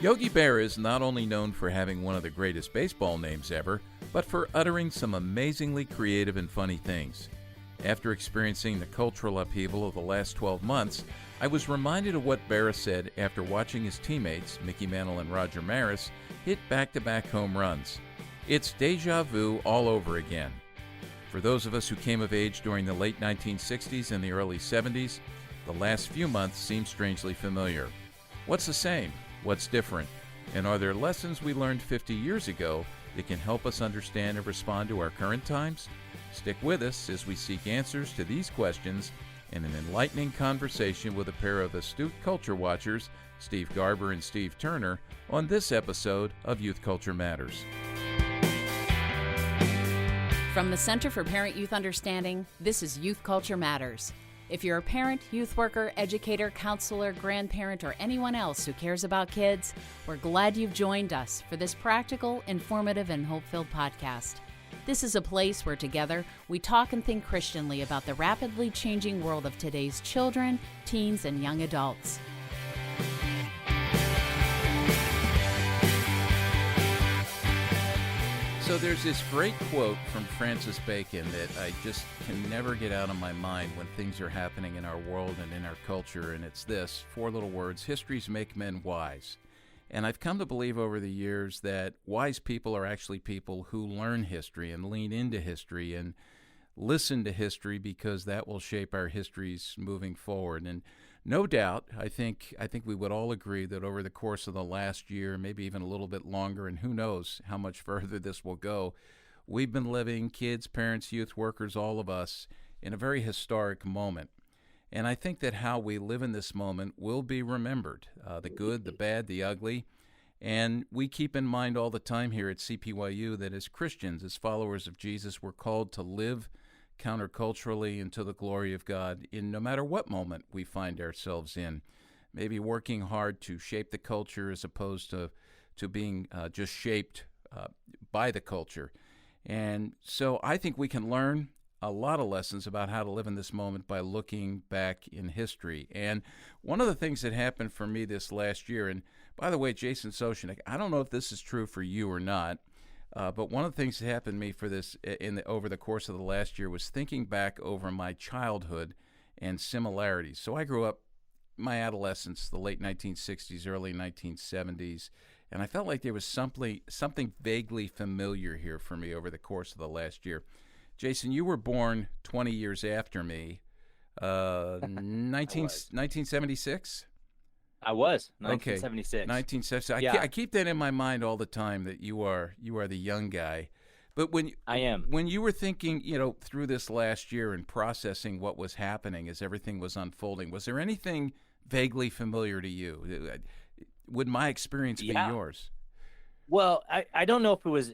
Yogi Berra is not only known for having one of the greatest baseball names ever, but for uttering some amazingly creative and funny things. After experiencing the cultural upheaval of the last 12 months, I was reminded of what Berra said after watching his teammates, Micky, Mantle, and Roger Maris, hit back-to-back home runs. It's déjà vu all over again. For those of us who came of age during the late 1960s and the early 70s, the last few months seem strangely familiar. What's the same? What's different? And are there lessons we learned 50 years ago that can help us understand and respond to our current times? Stick with us as we seek answers to these questions in an enlightening conversation with a pair of astute culture watchers, Steve Garber and Steve Turner, on this episode of Youth Culture Matters. From the Center for Parent-Youth Understanding, this is Youth Culture Matters. If you're a parent, youth worker, educator, counselor, grandparent, or anyone else who cares about kids, we're glad you've joined us for this practical, informative, and hope-filled podcast. This is a place where together we talk and think Christianly about the rapidly changing world of today's children, teens, and young adults. So there's this great quote from Francis Bacon that I just can never get out of my mind when things are happening in our world and in our culture, and it's this, 4 little words: histories make men wise. And I've come to believe over the years that wise people are actually people who learn history and lean into history and listen to history, because that will shape our histories moving forward. And no doubt, I think we would all agree that over the course of the last year, maybe even a little bit longer, and who knows how much further this will go, we've been living, kids, parents, youth workers, all of us, in a very historic moment. And I think that how we live in this moment will be remembered, the good, the bad, the ugly. And we keep in mind all the time here at CPYU that as Christians, as followers of Jesus, we're called to live counterculturally and to the glory of God in no matter what moment we find ourselves in. Maybe working hard to shape the culture as opposed to being just shaped by the culture. And so I think we can learn a lot of lessons about how to live in this moment by looking back in history. And one of the things that happened for me this last year, and by the way, Jason Soshanek, I don't know if this is true for you or not, but one of the things that happened to me for this over the course of the last year was thinking back over my childhood and similarities. So I grew up my adolescence, the late 1960s, early 1970s, and I felt like there was something vaguely familiar here for me over the course of the last year. Jason, you were born 20 years after me, 1976? I was, 1976. Okay, 1976. Yeah. I keep that in my mind all the time, that you are the young guy. But I am. When you were thinking, through this last year and processing what was happening as everything was unfolding, was there anything vaguely familiar to you? Would my experience be yours? Well, I don't know if it was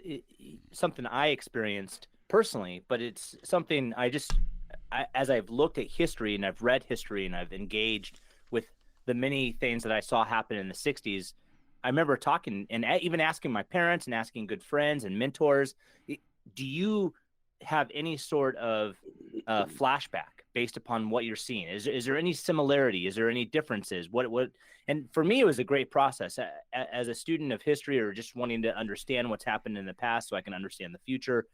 something I experienced personally, but it's something as I've looked at history and I've read history and I've engaged with the many things that I saw happen in the 60s, I remember talking and even asking my parents and asking good friends and mentors, do you have any sort of flashback based upon what you're seeing? Is there any similarity? Is there any differences? And for me, it was a great process as a student of history, or just wanting to understand what's happened in the past so I can understand the future.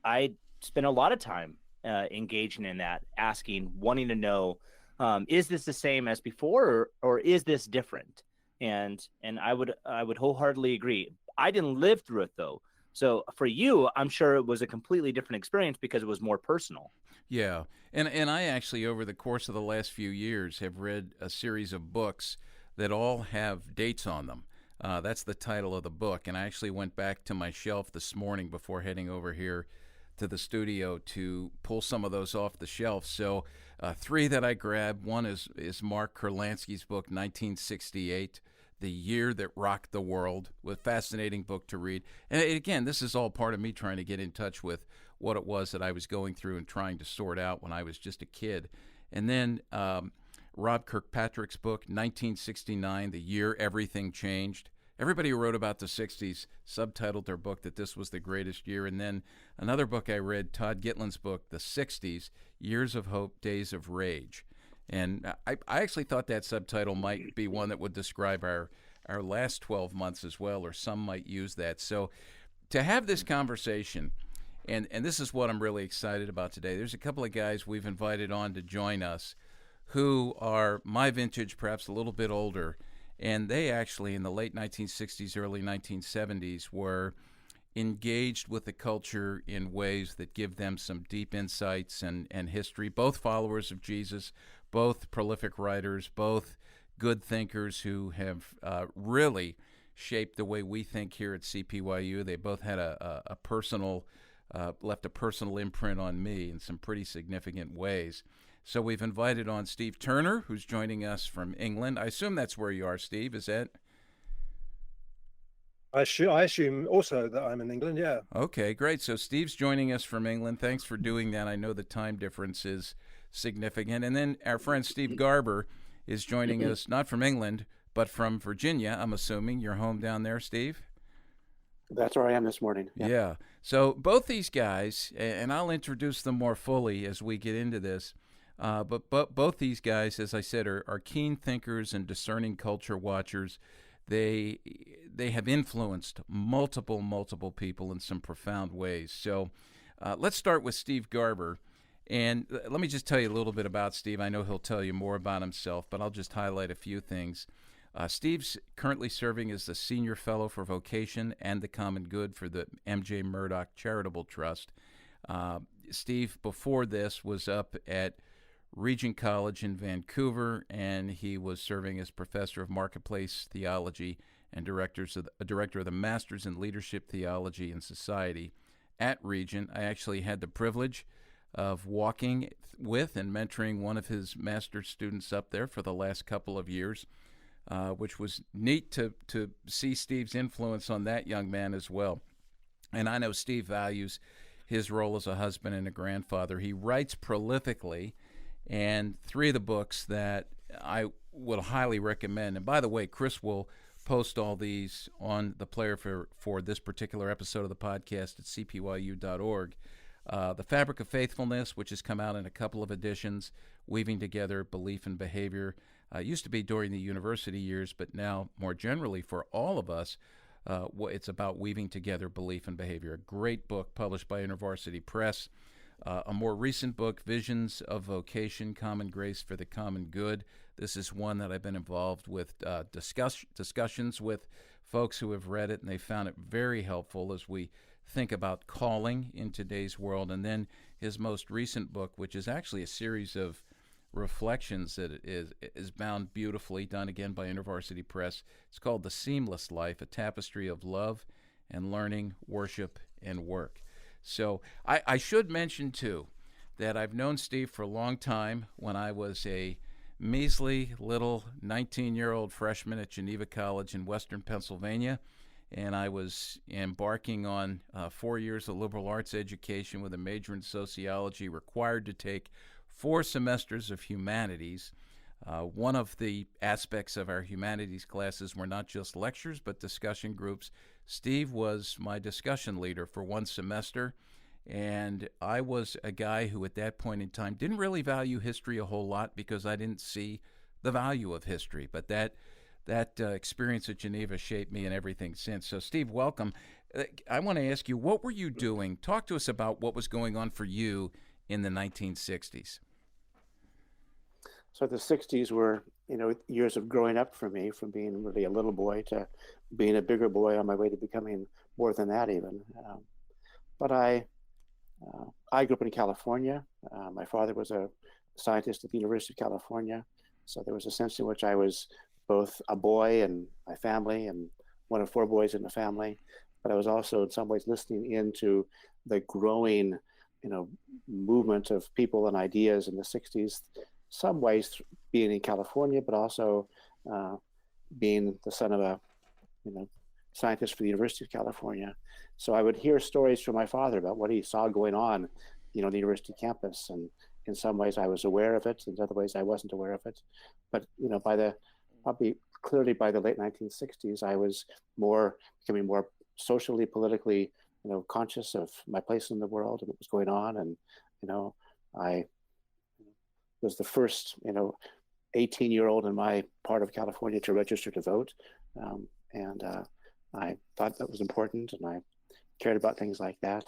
I spent a lot of time engaging in that, asking, wanting to know, is this the same as before, or is this different? And I would wholeheartedly agree. I didn't live through it though. So for you, I'm sure it was a completely different experience because it was more personal. Yeah. And I actually, over the course of the last few years, have read a series of books that all have dates on them. That's the title of the book. And I actually went back to my shelf this morning before heading over here to the studio to pull some of those off the shelf. So 3 that I grabbed. One is Mark Kurlansky's book, 1968, The Year That Rocked the World, a fascinating book to read. And again, this is all part of me trying to get in touch with what it was that I was going through and trying to sort out when I was just a kid. And then Rob Kirkpatrick's book, 1969, The Year Everything Changed. Everybody who wrote about the 60s subtitled their book that this was the greatest year. And then another book I read, Todd Gitlin's book, The 60s, Years of Hope, Days of Rage. And I actually thought that subtitle might be one that would describe our our last 12 months as well, or some might use that. So to have this conversation, and this is what I'm really excited about today. There's a couple of guys we've invited on to join us who are my vintage, perhaps a little bit older, and they actually in the late 1960s, early 1970s were engaged with the culture in ways that give them some deep insights and history, both followers of Jesus, both prolific writers, both good thinkers who have really shaped the way we think here at CPYU. They both had a personal, left a personal imprint on me in some pretty significant ways. So we've invited on Steve Turner, who's joining us from England. I assume that's where you are, Steve, is that? I assume also that I'm in England, yeah. Okay, great. So Steve's joining us from England. Thanks for doing that. I know the time difference is significant. And then our friend Steve Garber is joining us, not from England, but from Virginia, I'm assuming. You're home down there, Steve? That's where I am this morning. Yeah. So both these guys, and I'll introduce them more fully as we get into this, but both these guys, as I said, are keen thinkers and discerning culture watchers. They have influenced multiple people in some profound ways. So let's start with Steve Garber. And let me just tell you a little bit about Steve. I know he'll tell you more about himself, but I'll just highlight a few things. Steve's currently serving as the Senior Fellow for Vocation and the Common Good for the M.J. Murdoch Charitable Trust. Steve, before this, was up at Regent College in Vancouver, and he was serving as Professor of Marketplace Theology and director of the Masters in Leadership Theology and Society at Regent. I actually had the privilege of walking with and mentoring one of his master's students up there for the last couple of years, which was neat to see Steve's influence on that young man as well. And I know Steve values his role as a husband and a grandfather. He writes prolifically, and three of the books that I would highly recommend, and by the way, Chris will post all these on the player for this particular episode of the podcast at cpyu.org. The Fabric of Faithfulness, which has come out in a couple of editions, weaving together belief and behavior. Used to be during the university years, but now more generally for all of us, it's about weaving together belief and behavior. A great book published by InterVarsity Press. A more recent book, Visions of Vocation, Common Grace for the Common Good. This is one that I've been involved with discussions with folks who have read it, and they found it very helpful as we think about calling in today's world. And then his most recent book, which is actually a series of reflections that is bound beautifully, done again by InterVarsity Press. It's called The Seamless Life, a tapestry of love and learning, worship, and work. So I should mention, too, that I've known Steve for a long time. When I was a measly little 19-year-old freshman at Geneva College in Western Pennsylvania, and I was embarking on 4 years of liberal arts education with a major in sociology, required to take 4 semesters of humanities. One of the aspects of our humanities classes were not just lectures, but discussion groups. Steve was my discussion leader for one semester, and I was a guy who at that point in time didn't really value history a whole lot because I didn't see the value of history. But that experience at Geneva shaped me and everything since. So, Steve, welcome. I want to ask you, what were you doing? Talk to us about what was going on for you in the 1960s. So the 60s were, years of growing up for me, from being really a little boy to being a bigger boy on my way to becoming more than that even. But I grew up in California. My father was a scientist at the University of California. So there was a sense in which I was both a boy and my family, and one of 4 boys in the family. But I was also in some ways listening into the growing, movement of people and ideas in the 60s. Some ways being in California, but also being the son of a scientist for the University of California. So I would hear stories from my father about what he saw going on, the university campus. And in some ways I was aware of it, in other ways I wasn't aware of it. But clearly by the late 1960s, I was becoming more socially, politically, conscious of my place in the world and what was going on. And I was the first, 18-year-old in my part of California to register to vote. And I thought that was important, and I cared about things like that.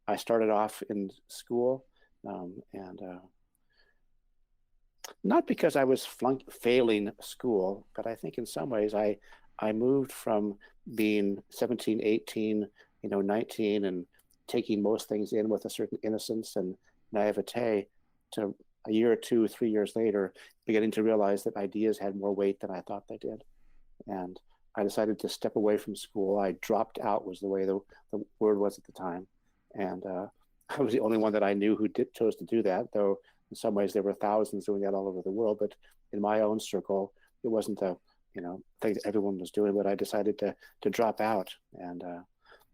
I started off in school, and not because I was failing school, but I think in some ways I moved from being 17, 18, 19, and taking most things in with a certain innocence and naivete to a year or 2, 3 years later, beginning to realize that ideas had more weight than I thought they did. And I decided to step away from school. I dropped out was the way the word was at the time. And I was the only one that I knew who chose to do that, though in some ways there were thousands doing that all over the world. But in my own circle, it wasn't a thing that everyone was doing, but I decided to drop out. And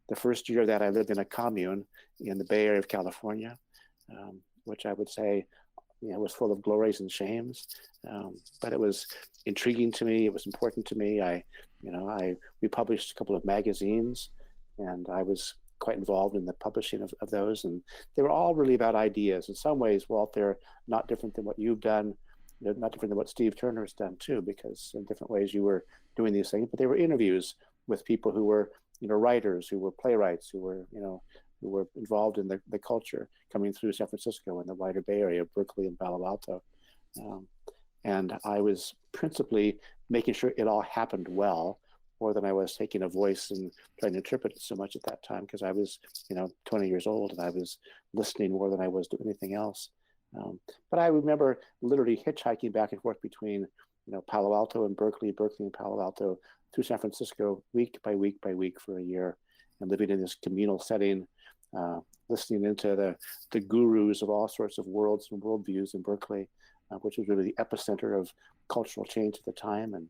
the first year that I lived in a commune in the Bay Area of California, which I would say was full of glories and shames, but it was intriguing to me. It was important to me. We published a couple of magazines, and I was quite involved in the publishing of those, and they were all really about ideas. In some ways, Walt, they're not different than what you've done, not different than what Steve Turner has done too, because in different ways you were doing these things, but they were interviews with people who were writers, who were playwrights, who were involved in the culture coming through San Francisco and the wider Bay Area, Berkeley and Palo Alto. And I was principally making sure it all happened well, more than I was taking a voice and trying to interpret it so much at that time, because I was 20 years old, and I was listening more than I was doing anything else. But I remember literally hitchhiking back and forth between Palo Alto and Berkeley, Berkeley and Palo Alto, through San Francisco week by week by week for a year, and living in this communal setting, listening into the gurus of all sorts of worlds and worldviews in Berkeley, which was really the epicenter of cultural change at the time. And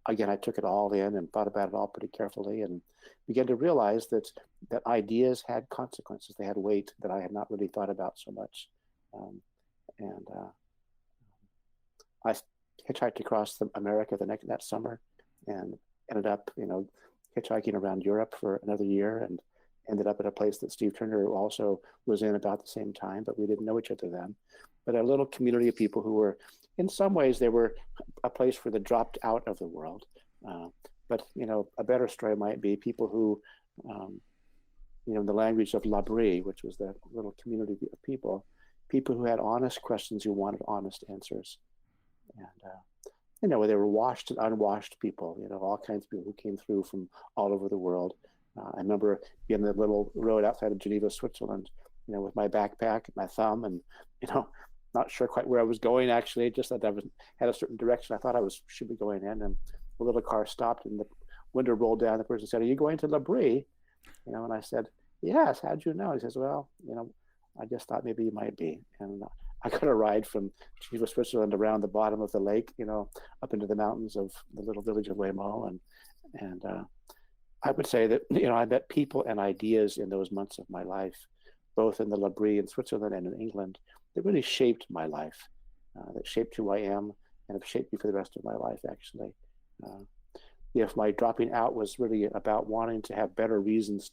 again, I took it all in and thought about it all pretty carefully, and began to realize that ideas had consequences. They had weight that I had not really thought about so much. I hitchhiked across America that summer, and ended up, hitchhiking around Europe for another year, and ended up at a place that Steve Turner also was in about the same time, but we didn't know each other then. But a little community of people who were, in some ways, they were a place for the dropped out of the world. But a better story might be people who, in the language of L'Abri, which was the little community of people who had honest questions, who wanted honest answers. And, they were washed and unwashed people, all kinds of people who came through from all over the world. I remember being on the little road outside of Geneva, Switzerland, with my backpack and my thumb, and, not sure quite where I was going, actually, just that I had a certain direction I thought I should be going in. And the little car stopped, and the window rolled down. The person said, "Are you going to L'Abri?" And I said, "Yes, how'd you know?" He says, "Well, I just thought maybe you might be." And I got a ride from Geneva, Switzerland, around the bottom of the lake, up into the mountains of the little village of Weymouth. And I would say that, I met people and ideas in those months of my life, both in the L'Abri in Switzerland and in England, that really shaped my life, that shaped who I am, and have shaped me for the rest of my life, actually. If my dropping out was really about wanting to have better reasons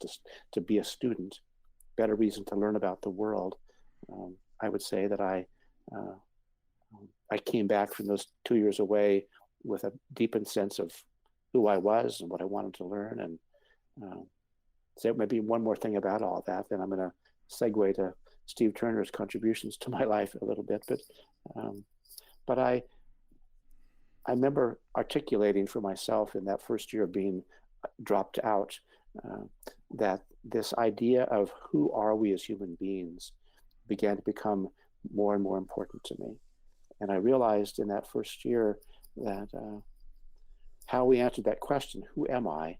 to be a student, better reason to learn about the world, I would say that I came back from those 2 years away with a deepened sense of who I was and what I wanted to learn. And so maybe one more thing about all that, then I'm going to segue to Steve Turner's contributions to my life a little bit. But I remember articulating for myself in that first year of being dropped out, that this idea of who are we as human beings began to become more and more important to me. And I realized in that first year that how we answered that question, who am I,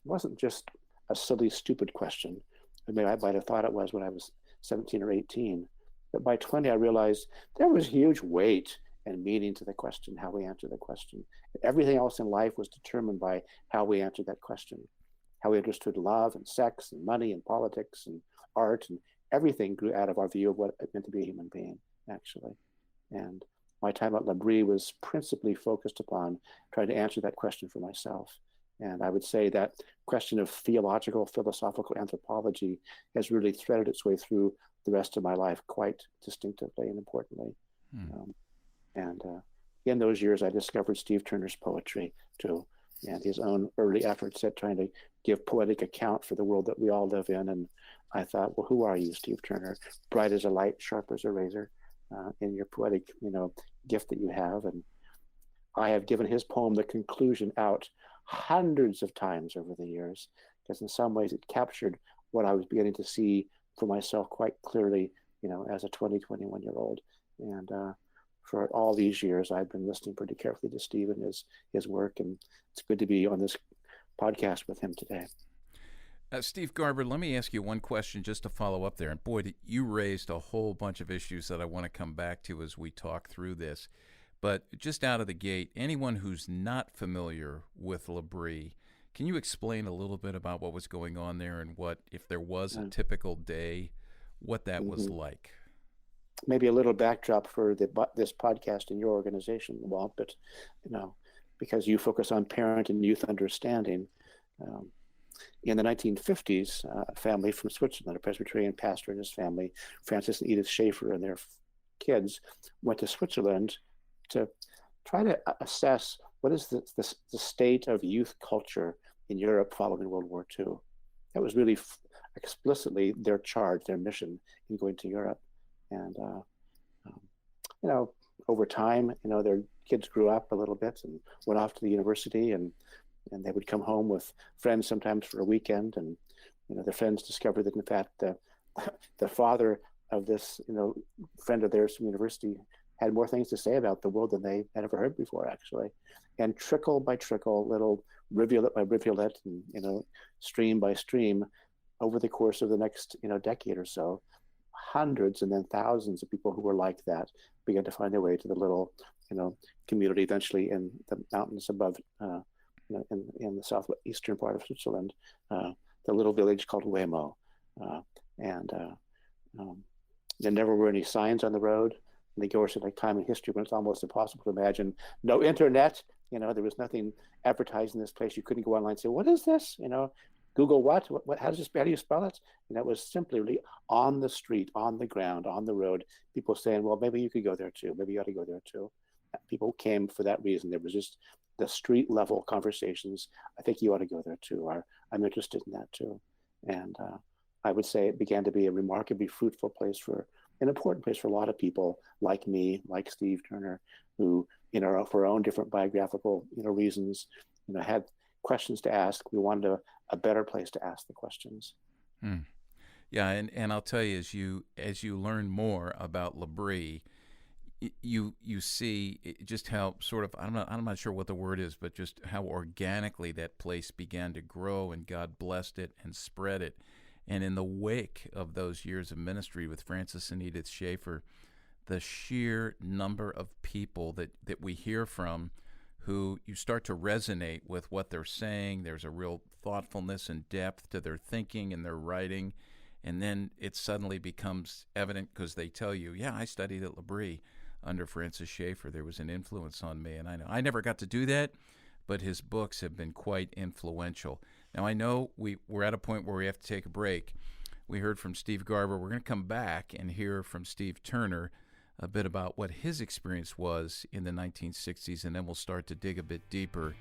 wasn't just a silly, stupid question. I mean, I might have thought it was when I was 17 or 18. But by 20, I realized there was huge weight and meaning to the question, how we answer the question. Everything else in life was determined by how we answered that question, how we understood love and sex and money and politics and art, and everything grew out of our view of what it meant to be a human being, actually. And my time at L'Abri was principally focused upon trying to answer that question for myself. And I would say that question of theological, philosophical anthropology has really threaded its way through the rest of my life quite distinctively and importantly. And in those years, I discovered Steve Turner's poetry too, and his own early efforts at trying to give poetic account for the world that we all live in. And I thought, well, who are you, Steve Turner? Bright as a light, sharp as a razor, in your poetic, gift that you have. And I have given his poem, The Conclusion, out hundreds of times over the years, because in some ways it captured what I was beginning to see for myself quite clearly, as a 21-year-old. And for all these years, I've been listening pretty carefully to Steve and his work, and it's good to be on this podcast with him today. Steve Garber, let me ask you one question just to follow up there. And boy, you raised a whole bunch of issues that I want to come back to as we talk through this. But just out of the gate, anyone who's not familiar with L'Abri, can you explain a little bit about what was going on there and what, if there was a typical day, what that was like? Maybe a little backdrop for this podcast in your organization, Walt, but because you focus on parent and youth understanding. In the 1950s, a family from Switzerland, a Presbyterian pastor and his family, Francis and Edith Schaefer and their kids, went to Switzerland to try to assess what is the state of youth culture in Europe following World War II. That was really explicitly their charge, their mission in going to Europe. And, over time, their kids grew up a little bit and went off to the university, and they would come home with friends sometimes for a weekend. And, their friends discovered that, in fact, the father of this, friend of theirs from university had more things to say about the world than they had ever heard before, actually. And trickle by trickle, little rivulet by rivulet, and, stream by stream, over the course of the next, decade or so, hundreds and then thousands of people who were like that began to find their way to the little, community eventually in the mountains above, in the southeastern part of Switzerland, the little village called Wemo. And there never were any signs on the road. And they go to time in history when it's almost impossible to imagine. No internet, there was nothing advertised in this place. You couldn't go online and say, what is this? Google what? How do you spell it? And that was simply really on the street, on the ground, on the road, people saying, well, maybe you could go there too. Maybe you ought to go there too. People came for that reason. There was just the street level conversations. I think you ought to go there too, or I'm interested in that too. And I would say it began to be a remarkably fruitful place, an important place for a lot of people like me, like Steve Turner, who, for our own different biographical, reasons, had questions to ask. We wanted a better place to ask the questions. Yeah, and I'll tell you, as you learn more about L'Abri, you see just how sort of, I'm not sure what the word is, but just how organically that place began to grow, and God blessed it and spread it. And in the wake of those years of ministry with Francis and Edith Schaefer, the sheer number of people that we hear from who you start to resonate with what they're saying. There's a real thoughtfulness and depth to their thinking and their writing. And then it suddenly becomes evident because they tell you, yeah, I studied at L'Abri under Francis Schaefer. There was an influence on me. And I know I never got to do that, but his books have been quite influential. Now, I know we're at a point where we have to take a break. We heard from Steve Garber. We're going to come back and hear from Steve Turner a bit about what his experience was in the 1960s, and then we'll start to dig a bit deeper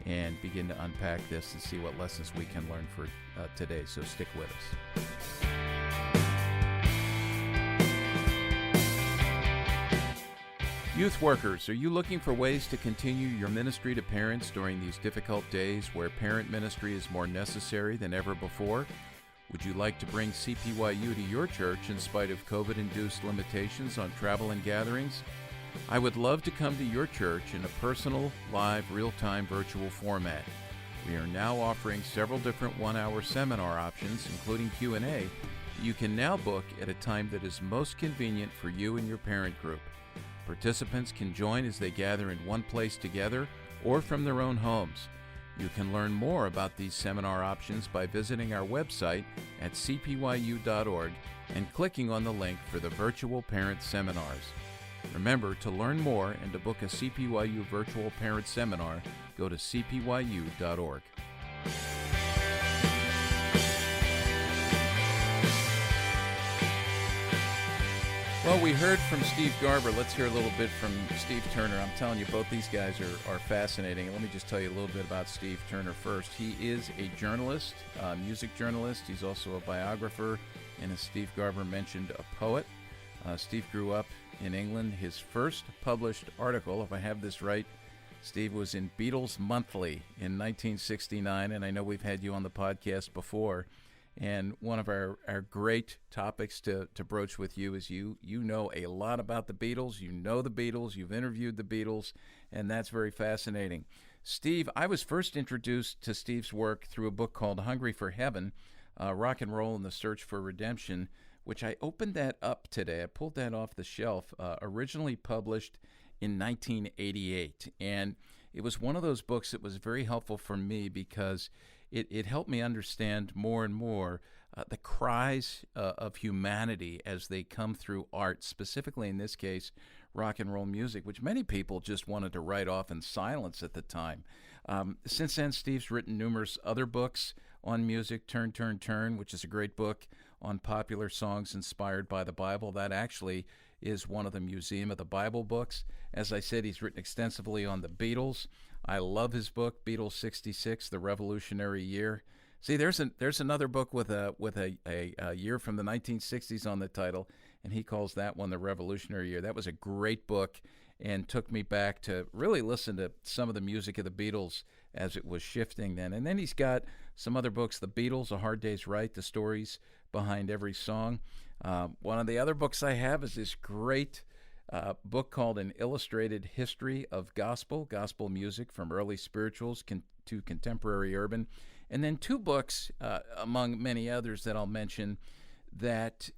and begin to unpack this and see what lessons we can learn for today. So stick with us. Youth workers, are you looking for ways to continue your ministry to parents during these difficult days where parent ministry is more necessary than ever before? Would you like to bring CPYU to your church in spite of COVID-induced limitations on travel and gatherings? I would love to come to your church in a personal, live, real-time virtual format. We are now offering several different one-hour seminar options, including Q&A, that you can now book at a time that is most convenient for you and your parent group. Participants can join as they gather in one place together or from their own homes. You can learn more about these seminar options by visiting our website at cpyu.org and clicking on the link for the virtual parent seminars. Remember, to learn more and to book a CPYU virtual parent seminar, go to cpyu.org. Well, we heard from Steve Garber. Let's hear a little bit from Steve Turner. I'm telling you, both these guys are fascinating. And let me just tell you a little bit about Steve Turner first. He is a journalist, music journalist. He's also a biographer, and as Steve Garber mentioned, a poet. Steve grew up in England. His first published article, if I have this right, Steve, was in Beatles Monthly in 1969, and I know we've had you on the podcast before. And one of our great topics to broach with you is you know a lot about the Beatles. You know the Beatles. You've interviewed the Beatles, and that's very fascinating. Steve, I was first introduced to Steve's work through a book called Hungry for Heaven, Rock and Roll and the Search for Redemption, which I opened that up today. I pulled that off the shelf, originally published in 1988. And it was one of those books that was very helpful for me because it helped me understand more and more the cries of humanity as they come through art, specifically in this case, rock and roll music, which many people just wanted to write off in silence at the time. Since then, Steve's written numerous other books on music, Turn, Turn, Turn, which is a great book on popular songs inspired by the Bible. That actually is one of the Museum of the Bible books. As I said, he's written extensively on the Beatles. I love his book, Beatles '66, The Revolutionary Year. See, there's another book with a year from the 1960s on the title, and he calls that one The Revolutionary Year. That was a great book and took me back to really listen to some of the music of the Beatles as it was shifting then. And then he's got some other books, The Beatles, A Hard Day's Right, the stories behind every song. One of the other books I have is this great book called An Illustrated History of Gospel Music from Early Spirituals to Contemporary Urban. And then two books, among many others that I'll mention, that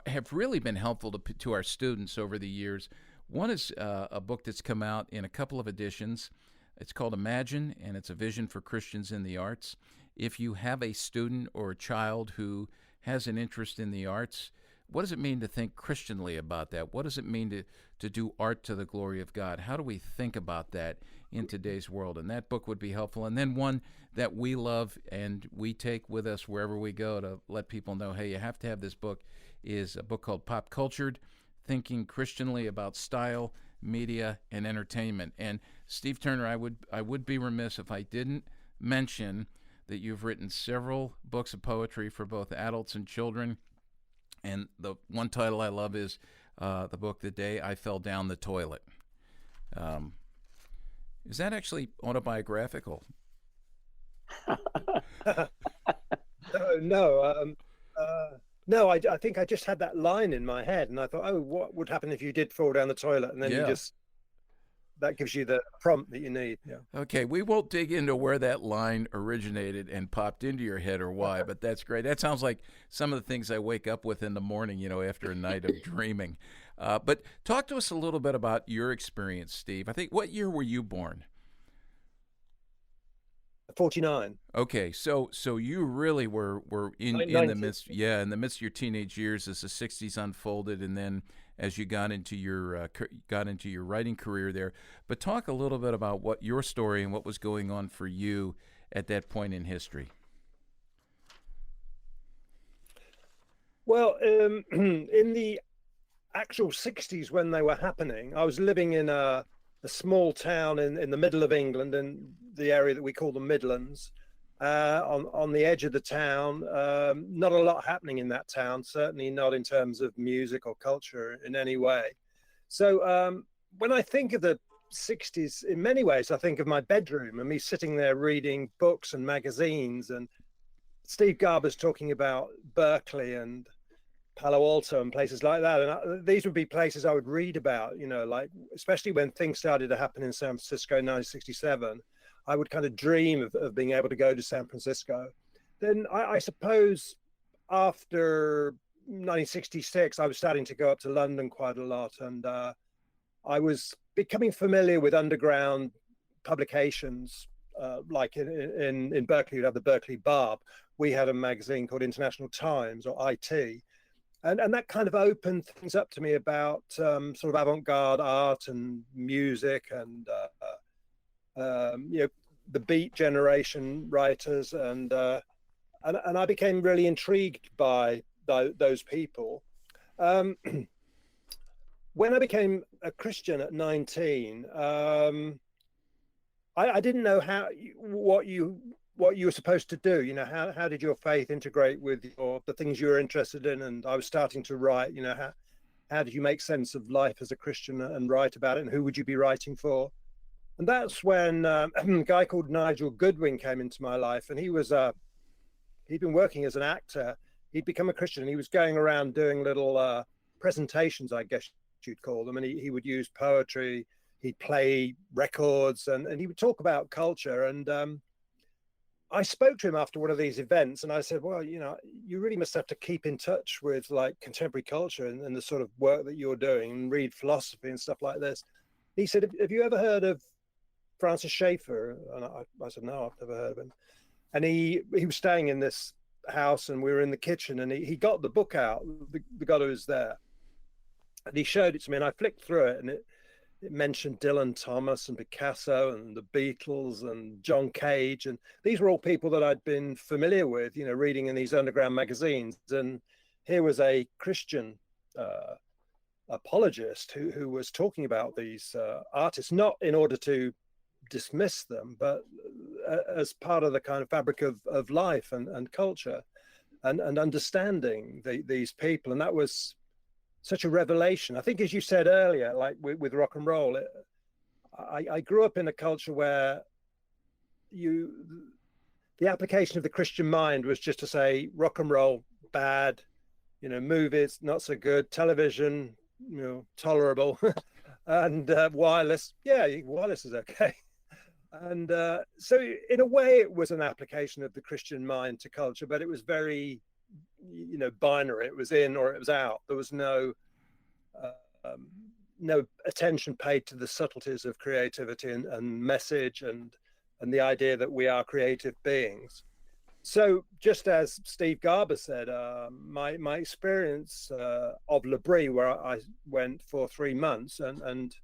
have really been helpful to our students over the years. One is a book that's come out in a couple of editions. It's called Imagine, and it's a vision for Christians in the arts. If you have a student or a child who has an interest in the arts, what does it mean to think Christianly about that? What does it mean to do art to the glory of God? How do we think about that in today's world? And that book would be helpful. And then one that we love and we take with us wherever we go to let people know, hey, you have to have this book, is a book called Pop Cultured, Thinking Christianly About Style, Media, and Entertainment. And Steve Turner, I would be remiss if I didn't mention that you've written several books of poetry for both adults and children. And the one title I love is the book, The Day I Fell Down the Toilet. Is that actually autobiographical? No, I think I just had that line in my head, and I thought, oh, what would happen if you did fall down the toilet? And then that gives you the prompt that you need. Yeah. Okay, we won't dig into where that line originated and popped into your head or why, but that's great. That sounds like some of the things I wake up with in the morning, after a night of dreaming. But talk to us a little bit about your experience, Steve. I think, what year were you born? 49. Okay, so you really were in the midst, in the midst of your teenage years as the '60s unfolded, and then as you got into your writing career there. But talk a little bit about what your story and what was going on for you at that point in history. Well, in the actual '60s when they were happening, I was living in a small town in the middle of England, in the area that we call the Midlands, on the edge of the town. Not a lot happening in that town, certainly not in terms of music or culture in any way. So when I think of the '60s, in many ways, I think of my bedroom and me sitting there reading books and magazines, and Steve Garber's talking about Berkeley and Palo Alto and places like that. And these would be places I would read about, like, especially when things started to happen in San Francisco in 1967, I would kind of dream of being able to go to San Francisco. Then I suppose after 1966, I was starting to go up to London quite a lot. And I was becoming familiar with underground publications, like in Berkeley, you'd have the Berkeley Barb. We had a magazine called International Times, or IT. And that kind of opened things up to me about sort of avant-garde art and music and the Beat generation writers, and I became really intrigued by those people. when I became a Christian at 19, I didn't know what you were supposed to do. You know, how did your faith integrate with the things you were interested in? And I was starting to write. You know, how did you make sense of life as a Christian and write about it? And who would you be writing for? And that's when a guy called Nigel Goodwin came into my life, and he'd been working as an actor. He'd become a Christian, and he was going around doing little presentations, I guess you'd call them, and he would use poetry. He'd play records, and he would talk about culture. And I spoke to him after one of these events, and I said, well, you know, you really must have to keep in touch with like contemporary culture and the sort of work that you're doing, and read philosophy and stuff like this. He said, have you ever heard of Francis Schaeffer? And I said, no, I've never heard of him. And he was staying in this house, and we were in the kitchen, and he got the book out, the guy who was there, and he showed it to me, and I flicked through it, and it mentioned Dylan Thomas and Picasso and the Beatles and John Cage, and these were all people that I'd been familiar with, you know, reading in these underground magazines. And here was a Christian apologist who was talking about these artists, not in order to dismiss them, but as part of the kind of fabric of life and culture and understanding these people. And that was such a revelation. I think, as you said earlier, like with rock and roll, I grew up in a culture where the application of the Christian mind was just to say rock and roll, bad, you know, movies, not so good, television, you know, tolerable, and wireless, yeah, wireless is okay. And so in a way it was an application of the Christian mind to culture, but it was very, you know, binary. It was in or it was out. There was no attention paid to the subtleties of creativity and message and the idea that we are creative beings. So just as Steve Garber said, my experience of L'Abri, where I went for 3 months and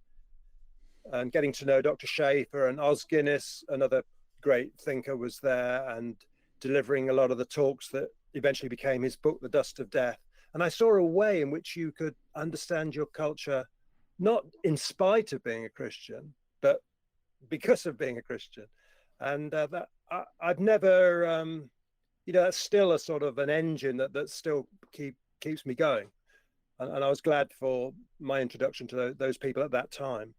getting to know Dr. Schaeffer, and Os Guinness, another great thinker, was there and delivering a lot of the talks that eventually became his book, The Dust of Death. And I saw a way in which you could understand your culture, not in spite of being a Christian, but because of being a Christian. And that I've never, you know, that's still a sort of an engine that still keeps me going. And I was glad for my introduction to those people at that time.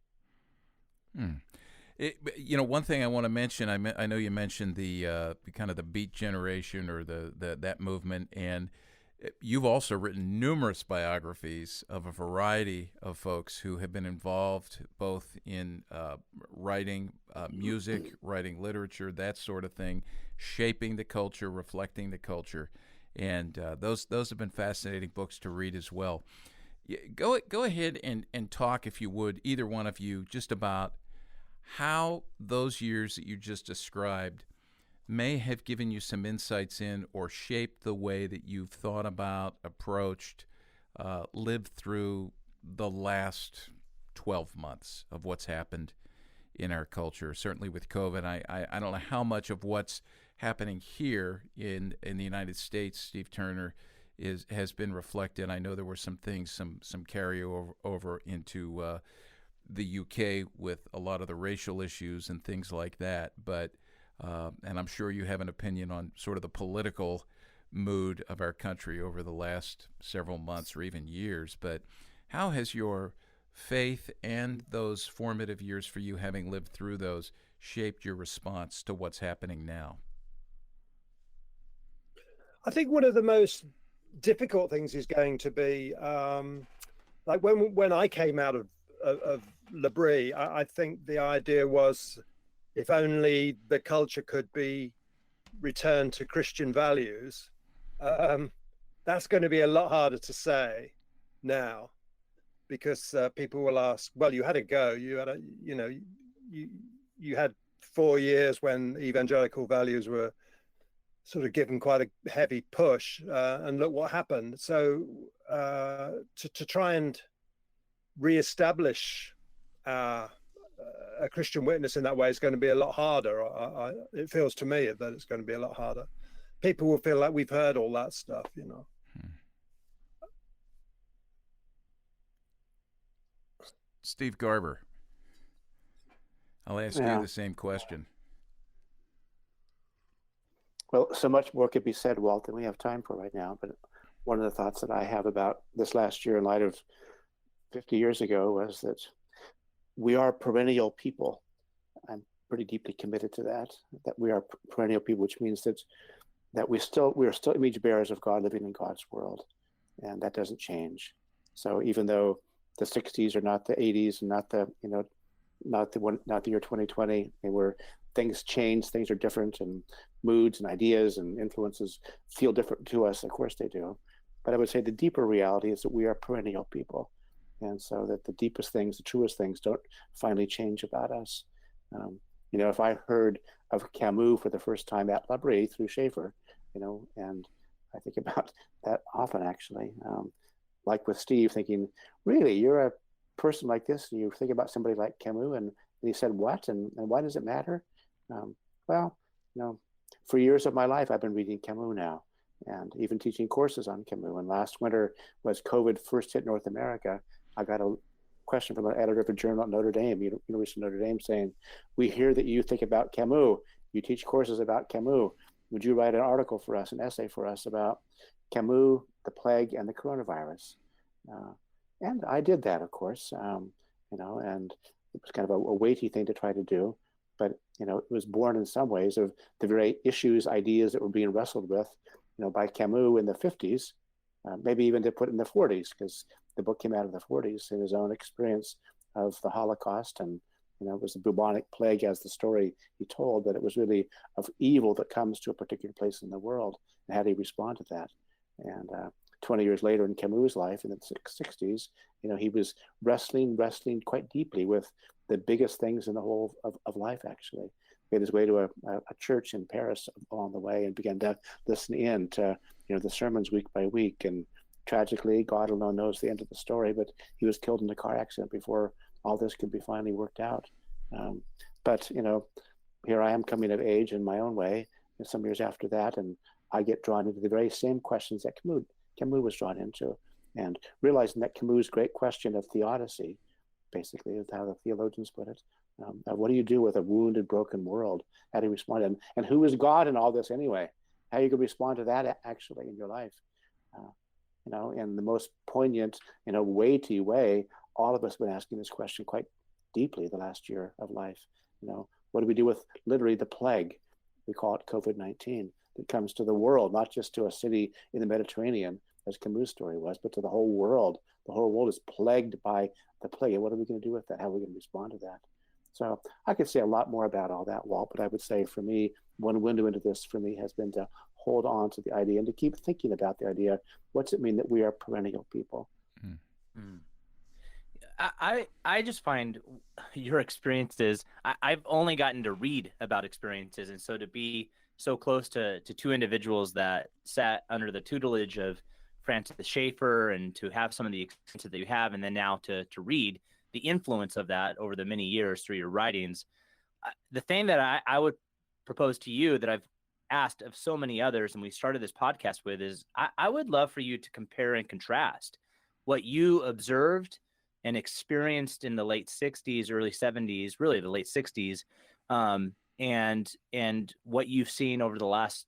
You know, one thing I want to mention, I know you mentioned the kind of the Beat generation or that movement, and you've also written numerous biographies of a variety of folks who have been involved both in writing music, writing literature, that sort of thing, shaping the culture, reflecting the culture, and those have been fascinating books to read as well. Go ahead and talk, if you would, either one of you, just about how those years that you just described may have given you some insights in or shaped the way that you've thought about, approached, lived through the last 12 months of what's happened in our culture. Certainly with COVID, I don't know how much of what's happening here in the United States, Steve Turner, has been reflected. I know there were some things, some carryover over into the UK with a lot of the racial issues and things like that. But and I'm sure you have an opinion on sort of the political mood of our country over the last several months or even years. But how has your faith and those formative years for you, having lived through those, shaped your response to what's happening now? I think one of the most difficult things is going to be like when I came out of L'Abri, I think the idea was, if only the culture could be returned to Christian values. That's going to be a lot harder to say now, because people will ask, well, you had a go, you had you had 4 years when evangelical values were sort of given quite a heavy push, and look what happened. So to try and reestablish a Christian witness in that way is going to be a lot harder. It feels to me that it's going to be a lot harder. People will feel like we've heard all that stuff, you know. Steve Garber, I'll ask you the same question. Well, so much more could be said, Walt, than we have time for right now. But one of the thoughts that I have about this last year in light of 50 years ago was that we are perennial people. I'm pretty deeply committed to that we are perennial people, which means that we are still image bearers of God living in God's world. And that doesn't change. So even though the 60s are not the 80s and not the year 2020, where things change, things are different, and moods and ideas and influences feel different to us. Of course they do. But I would say the deeper reality is that we are perennial people. And so that the deepest things, the truest things don't finally change about us. If I heard of Camus for the first time at L'Abri through Schaeffer, and I think about that often actually, like with Steve thinking, really, you're a person like this, and you think about somebody like Camus, and he said, what? And why does it matter? For years of my life, I've been reading Camus now, and even teaching courses on Camus. And last winter, was COVID first hit North America, I got a question from an editor of a journal at Notre Dame, University of Notre Dame, saying, we hear that you think about Camus. You teach courses about Camus. Would you write an article for us, an essay for us about Camus, the plague, and the coronavirus? And I did that, of course, and it was kind of a weighty thing to try to do. But, it was born in some ways of the very issues, ideas that were being wrestled with, by Camus in the 50s, maybe even to put in the 40s, because the book came out of the 40s in his own experience of the Holocaust. And, it was the bubonic plague as the story he told, that it was really of evil that comes to a particular place in the world, and how do you respond to that? And 20 years later in Camus' life in the 60s, he was wrestling quite deeply with the biggest things in the whole of life, actually. He made his way to a church in Paris along the way and began to listen in to, the sermons week by week. And tragically, God alone knows the end of the story, but he was killed in a car accident before all this could be finally worked out. But here I am coming of age in my own way, and some years after that, and I get drawn into the very same questions that Camus was drawn into, and realizing that Camus' great question of theodicy, basically, is how the theologians put it. What do you do with a wounded, broken world? How do you respond? And who is God in all this anyway? How are you going to respond to that actually in your life? In the most poignant, weighty way, all of us have been asking this question quite deeply the last year of life. What do we do with literally the plague? We call it COVID-19. That comes to the world, not just to a city in the Mediterranean, as Camus' story was, but to the whole world. The whole world is plagued by the plague. And what are we going to do with that? How are we going to respond to that? So I could say a lot more about all that, Walt, but I would say for me, one window into this for me has been to hold on to the idea and to keep thinking about the idea. What's it mean that we are perennial people? I just find your experiences, I've only gotten to read about experiences. And so to be so close to two individuals that sat under the tutelage of Francis Schaeffer, and to have some of the experiences that you have, and then now to read the influence of that over the many years through your writings. The thing that I would propose to you that I've asked of so many others, and we started this podcast with, is I would love for you to compare and contrast what you observed and experienced in the late 60s, early 70s, really the late 60s, and what you've seen over the last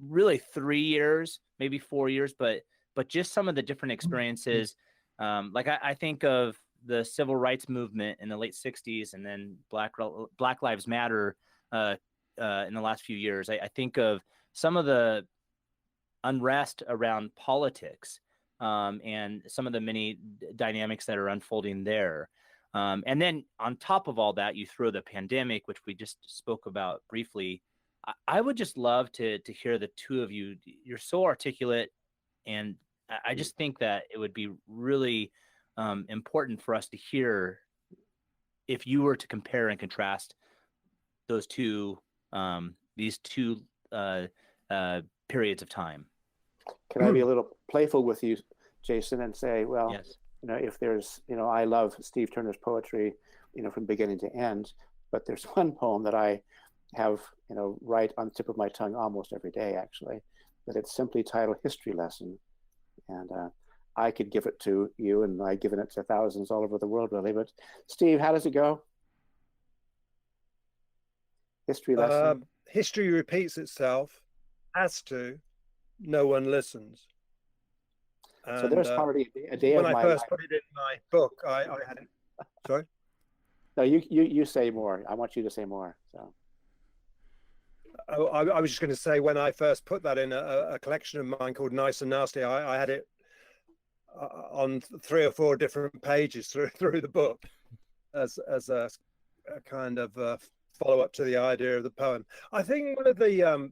really 3 years, maybe 4 years, but just some of the different experiences. Like I think of the civil rights movement in the late 60s, and then Black Lives Matter in the last few years. I think of some of the unrest around politics, and some of the many dynamics that are unfolding there. And then on top of all that, you throw the pandemic, which we just spoke about briefly. I would just love to hear the two of you. You're so articulate, and I just think that it would be really important for us to hear if you were to compare and contrast those these two periods of time. Can I be a little playful with you, Jason, and say, well, yes. If there's, I love Steve Turner's poetry, from beginning to end, but there's one poem that I have, right on the tip of my tongue almost every day, actually, but it's simply titled History Lesson. And I could give it to you, and I've given it to thousands all over the world, really. But Steve, how does it go? History lesson. History repeats itself. Has to. No one listens. So there's hardly a day when of I my first life. put it in my book, I had it. Sorry? No, you say more. I want you to say more. So. I was just going to say, when I first put that in a collection of mine called Nice and Nasty, I had it on 3 or 4 different pages through the book as a kind of follow up to the idea of the poem. I think one of the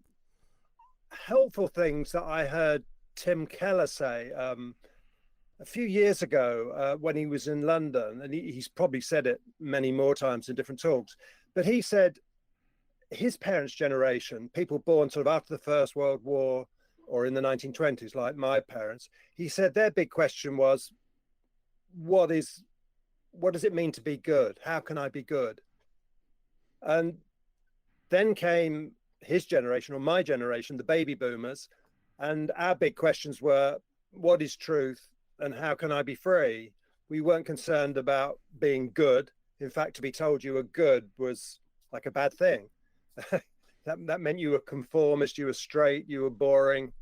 helpful things that I heard Tim Keller say a few years ago when he was in London, and he's probably said it many more times in different talks, but he said his parents' generation, people born sort of after the First World War or in the 1920s, like my parents, he said their big question was, what does it mean to be good? How can I be good? And then came his generation, or my generation, the baby boomers, and our big questions were, what is truth and how can I be free? We weren't concerned about being good. In fact, to be told you were good was like a bad thing. that meant you were conformist, you were straight, you were boring.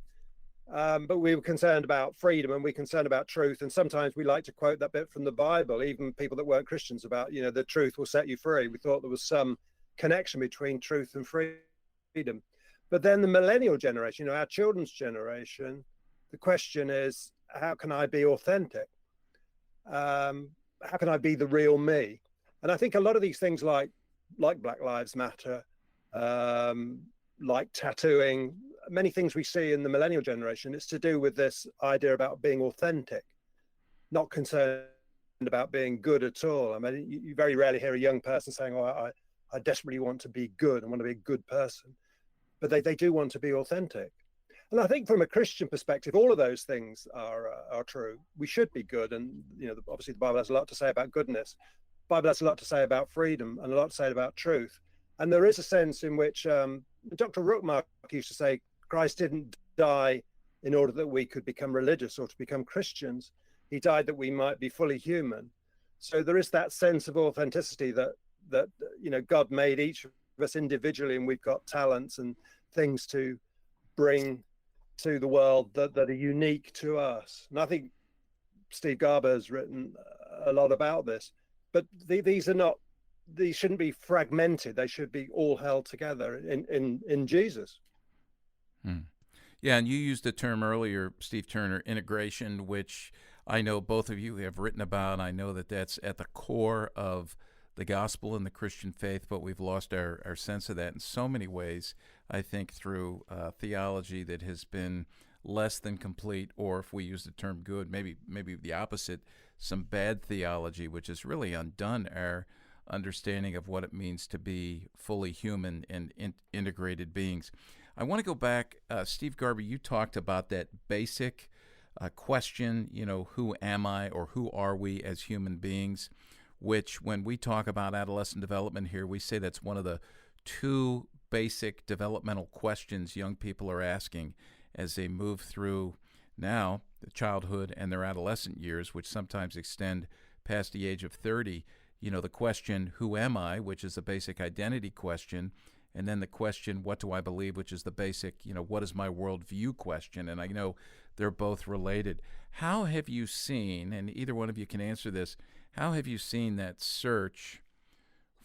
But we were concerned about freedom, and we were concerned about truth. And sometimes we like to quote that bit from the Bible, even people that weren't Christians, about, the truth will set you free. We thought there was some connection between truth and freedom. But then the millennial generation, our children's generation, the question is, how can I be authentic? How can I be the real me? And I think a lot of these things like Black Lives Matter, like tattooing, many things we see in the millennial generation, it's to do with this idea about being authentic, not concerned about being good at all. I mean, you very rarely hear a young person saying, oh, I desperately want to be good and want to be a good person, but they do want to be authentic. And I think from a Christian perspective, all of those things are true. We should be good. And, obviously the Bible has a lot to say about goodness. The Bible has a lot to say about freedom and a lot to say about truth. And there is a sense in which Dr. Rookmark used to say, Christ didn't die in order that we could become religious or to become Christians. He died that we might be fully human. So there is that sense of authenticity that God made each of us individually, and we've got talents and things to bring to the world that are unique to us. And I think Steve Garber has written a lot about this, but these shouldn't be fragmented. They should be all held together in Jesus. Yeah, and you used the term earlier, Steve Turner, integration, which I know both of you have written about. I know that that's at the core of the gospel and the Christian faith, but we've lost our sense of that in so many ways, I think, through theology that has been less than complete, or if we use the term good, maybe the opposite, some bad theology, which has really undone our understanding of what it means to be fully human and integrated beings. I want to go back, Steve Garber, you talked about that basic question, who am I, or who are we as human beings, which when we talk about adolescent development here, we say that's one of the 2 basic developmental questions young people are asking as they move through now the childhood and their adolescent years, which sometimes extend past the age of 30. The question, who am I, which is a basic identity question, and then the question, what do I believe, which is the basic, what is my worldview question? And I know they're both related. How have you seen, and either one of you can answer this, how have you seen that search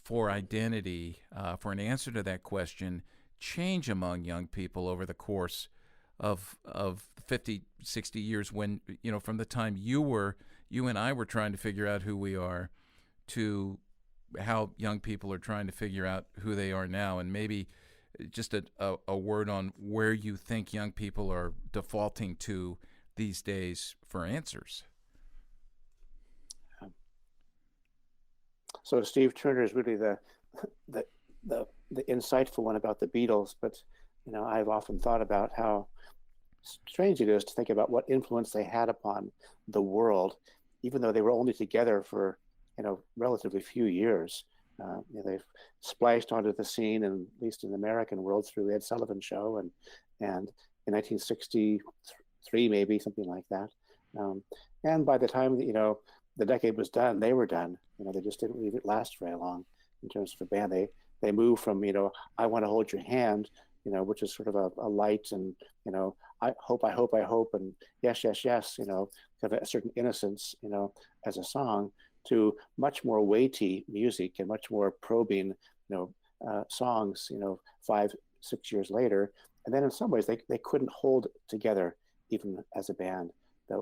for identity, for an answer to that question, change among young people over the course of 50, 60 years when, from the time you and I were trying to figure out who we are to how young people are trying to figure out who they are now, and maybe just a word on where you think young people are defaulting to these days for answers. So Steve Turner is really the insightful one about the Beatles, but I've often thought about how strange it is to think about what influence they had upon the world, even though they were only together for relatively few years. They've splashed onto the scene, and at least in the American world, through Ed Sullivan Show, and in 1963, maybe something like that. And by the time the decade was done, they were done. They just didn't really last very long in terms of a band. They moved from I want to hold your hand, which is sort of a light and I hope, and yes, yes, yes, kind of a certain innocence, as a song, to much more weighty music and much more probing, songs, 5-6 years later. And then in some ways they couldn't hold together even as a band.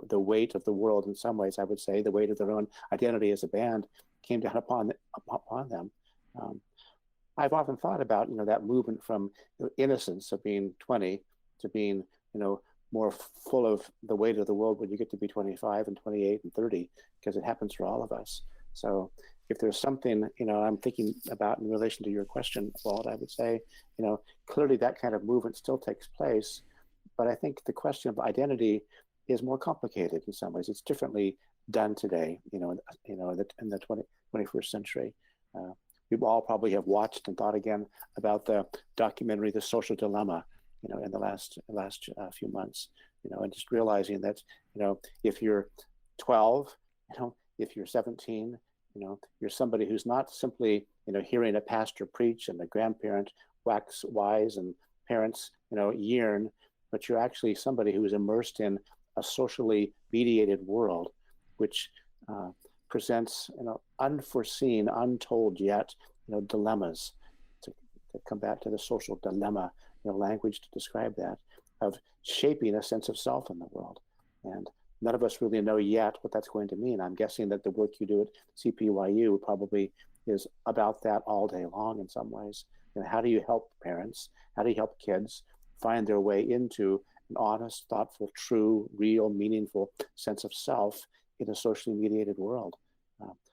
The weight of the world, in some ways, I would say, the weight of their own identity as a band came down upon them. I've often thought about, that movement from innocence of being 20 to being, more full of the weight of the world when you get to be 25 and 28 and 30, because it happens for all of us. So if there's something, I'm thinking about in relation to your question, Walt, I would say, clearly that kind of movement still takes place. But I think the question of identity is more complicated in some ways. It's differently done today, in the 21st century. We all probably have watched and thought again about the documentary, The Social Dilemma, in the last few months, and just realizing that, if you're 12, if you're 17, you're somebody who's not simply, hearing a pastor preach and a grandparent wax wise and parents, yearn, but you're actually somebody who is immersed in a socially mediated world, which presents, unforeseen, untold yet, dilemmas. To come back to the social dilemma, language to describe that, of shaping a sense of self in the world. And none of us really know yet what that's going to mean. I'm guessing that the work you do at CPYU probably is about that all day long in some ways. How do you help parents? How do you help kids find their way into an honest, thoughtful, true, real, meaningful sense of self in a socially mediated world?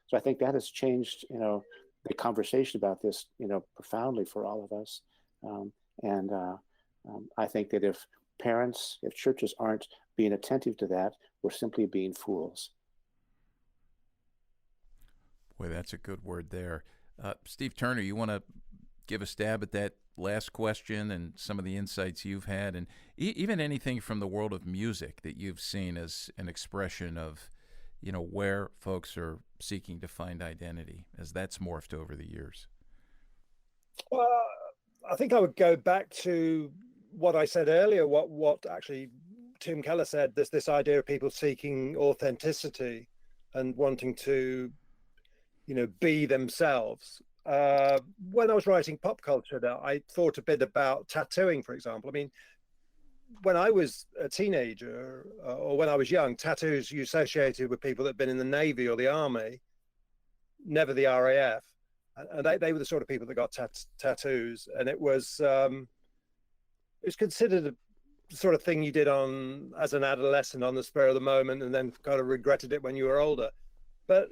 So I think that has changed, the conversation about this, profoundly for all of us. And I think that if churches aren't being attentive to that, we're simply being fools. Boy, that's a good word there. Steve Turner, you want to give a stab at that last question and some of the insights you've had, and even anything from the world of music that you've seen as an expression of, where folks are seeking to find identity as that's morphed over the years? Well, I think I would go back to what I said earlier, what actually Tim Keller said, this idea of people seeking authenticity and wanting to, be themselves. When I was writing pop culture, I thought a bit about tattooing, for example. I mean, when I was a teenager or when I was young, tattoos you associated with people that had been in the Navy or the Army, never the RAF. And they were the sort of people that got tattoos. And it was considered the sort of thing you did as an adolescent on the spur of the moment, and then kind of regretted it when you were older. But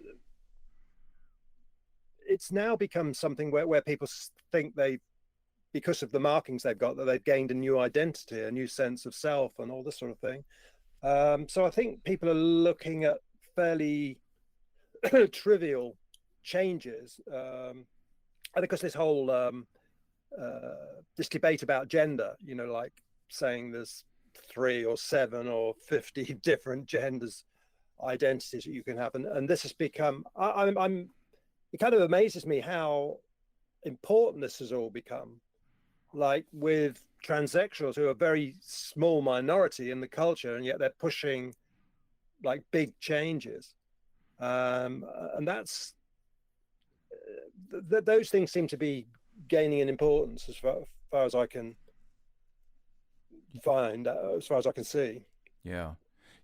it's now become something where people think because of the markings they've got, that they've gained a new identity, a new sense of self and all this sort of thing. So I think people are looking at fairly trivial changes. And of course, this whole this debate about gender, like saying there's 3 or 7 or 50 different genders, identities that you can have, and this has become. It kind of amazes me how important this has all become. Like with transsexuals, who are a very small minority in the culture, and yet they're pushing like big changes, and that's those things seem to be gaining in importance as far as I can find, as far as I can see. Yeah,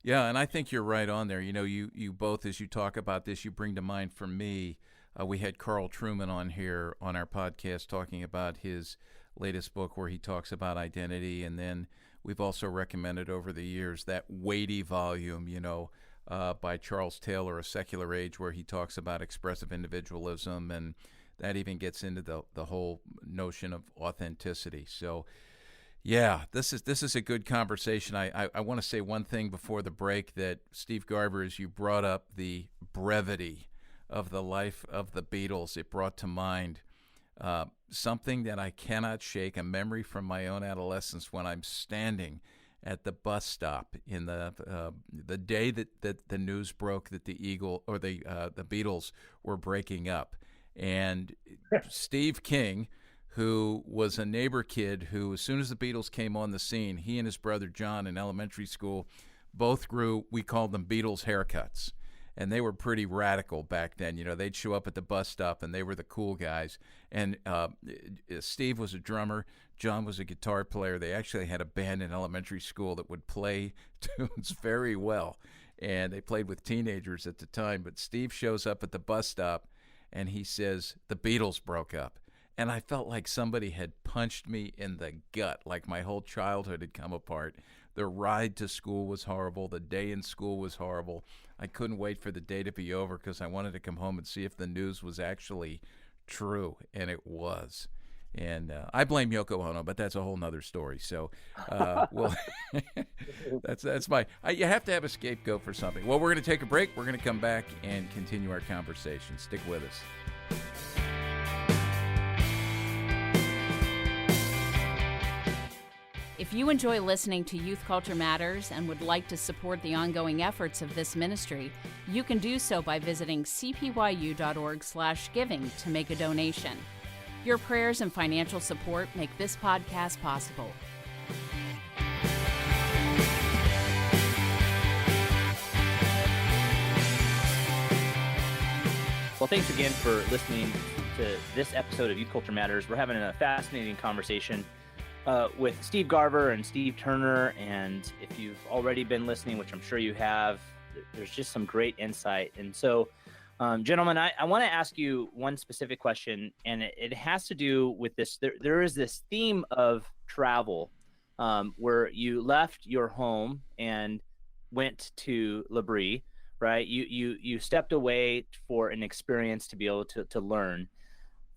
and I think you're right on there. You both, as you talk about this, you bring to mind for me. We had Carl Trueman on here on our podcast talking about his latest book where he talks about identity, and then we've also recommended over the years that weighty volume, by Charles Taylor, A Secular Age, where he talks about expressive individualism, and that even gets into the whole notion of authenticity. So, yeah, this is a good conversation. I want to say one thing before the break, that Steve Garber, as you brought up the brevity of the life of the Beatles, it brought to mind something that I cannot shake, a memory from my own adolescence when I'm standing at the bus stop in the day that the news broke that the Beatles were breaking up, and Steve King, who was a neighbor kid who, as soon as the Beatles came on the scene, he and his brother John in elementary school both grew, we called them Beatles haircuts. And they were pretty radical back then. You know, they'd show up at the bus stop, and they were the cool guys. And Steve was a drummer. John was a guitar player. They actually had a band in elementary school that would play tunes very well. And they played with teenagers at the time. But Steve shows up at the bus stop, and he says, the Beatles broke up. And I felt like somebody had punched me in the gut, like my whole childhood had come apart. The ride to school was horrible. The day in school was horrible. I couldn't wait for the day to be over because I wanted to come home and see if the news was actually true, and it was. And I blame Yoko Ono, but that's a whole nother story. So, well, that's my. You have to have a scapegoat for something. Well, we're going to take a break. We're going to come back and continue our conversation. Stick with us. If you enjoy listening to Youth Culture Matters and would like to support the ongoing efforts of this ministry, you can do so by visiting cpyu.org/giving to make a donation. Your prayers and financial support make this podcast possible. Well, thanks again for listening to this episode of Youth Culture Matters. We're having a fascinating conversation with Steve Garber and Steve Turner. And if you've already been listening, which I'm sure you have, there's just some great insight. And so, gentlemen, I want to ask you one specific question, and it has to do with this. There is this theme of travel where you left your home and went to L'Abri, right? You stepped away for an experience to be able to learn.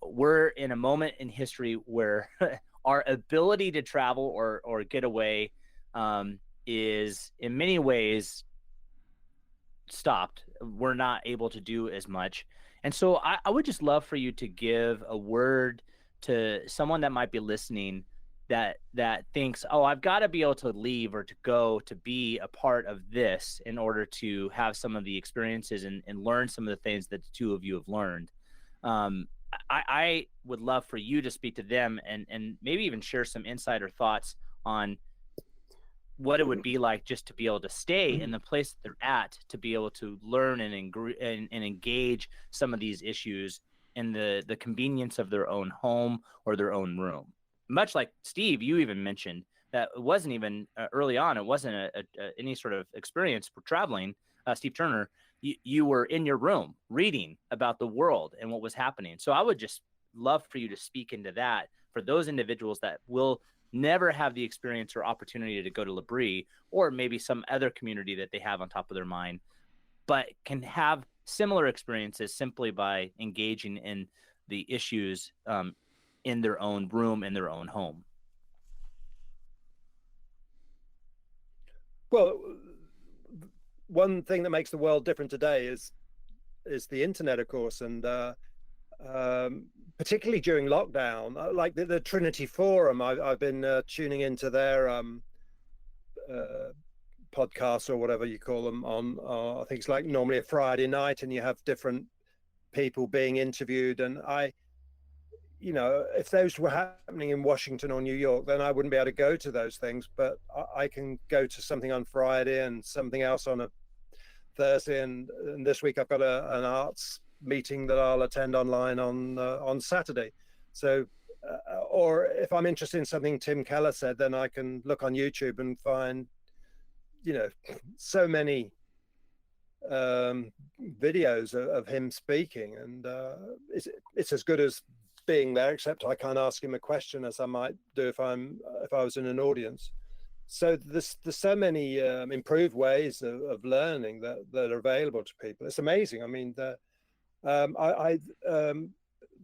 We're in a moment in history where our ability to travel or get away is in many ways stopped. We're not able to do as much. And so I would just love for you to give a word to someone that might be listening that thinks, oh, I've got to be able to leave or to go to be a part of this in order to have some of the experiences and learn some of the things that the two of you have learned. I would love for you to speak to them and maybe even share some insider thoughts on what it would be like just to be able to stay in the place that they're at, to be able to learn and engage some of these issues in the convenience of their own home or their own room. Much like Steve, you even mentioned that it wasn't even early on, it wasn't any sort of experience for traveling. Steve Turner, you were in your room reading about the world and what was happening. So I would just love for you to speak into that for those individuals that will never have the experience or opportunity to go to L'Abri or maybe some other community that they have on top of their mind, but can have similar experiences simply by engaging in the issues in their own room, in their own home. Well, one thing that makes the world different today is the internet, of course, and particularly during lockdown, like the Trinity Forum. I've been tuning into their podcasts or whatever you call them on. I think it's like normally a Friday night, and you have different people being interviewed. And if those were happening in Washington or New York, then I wouldn't be able to go to those things. But I can go to something on Friday and something else on a Thursday. And this week I've got an arts meeting that I'll attend online on Saturday. So, or if I'm interested in something Tim Keller said, then I can look on YouTube and find, so many videos of him speaking. And it's as good as being there, except I can't ask him a question as I might do if I was in an audience. So there's so many improved ways of learning that are available to people. It's amazing. I mean,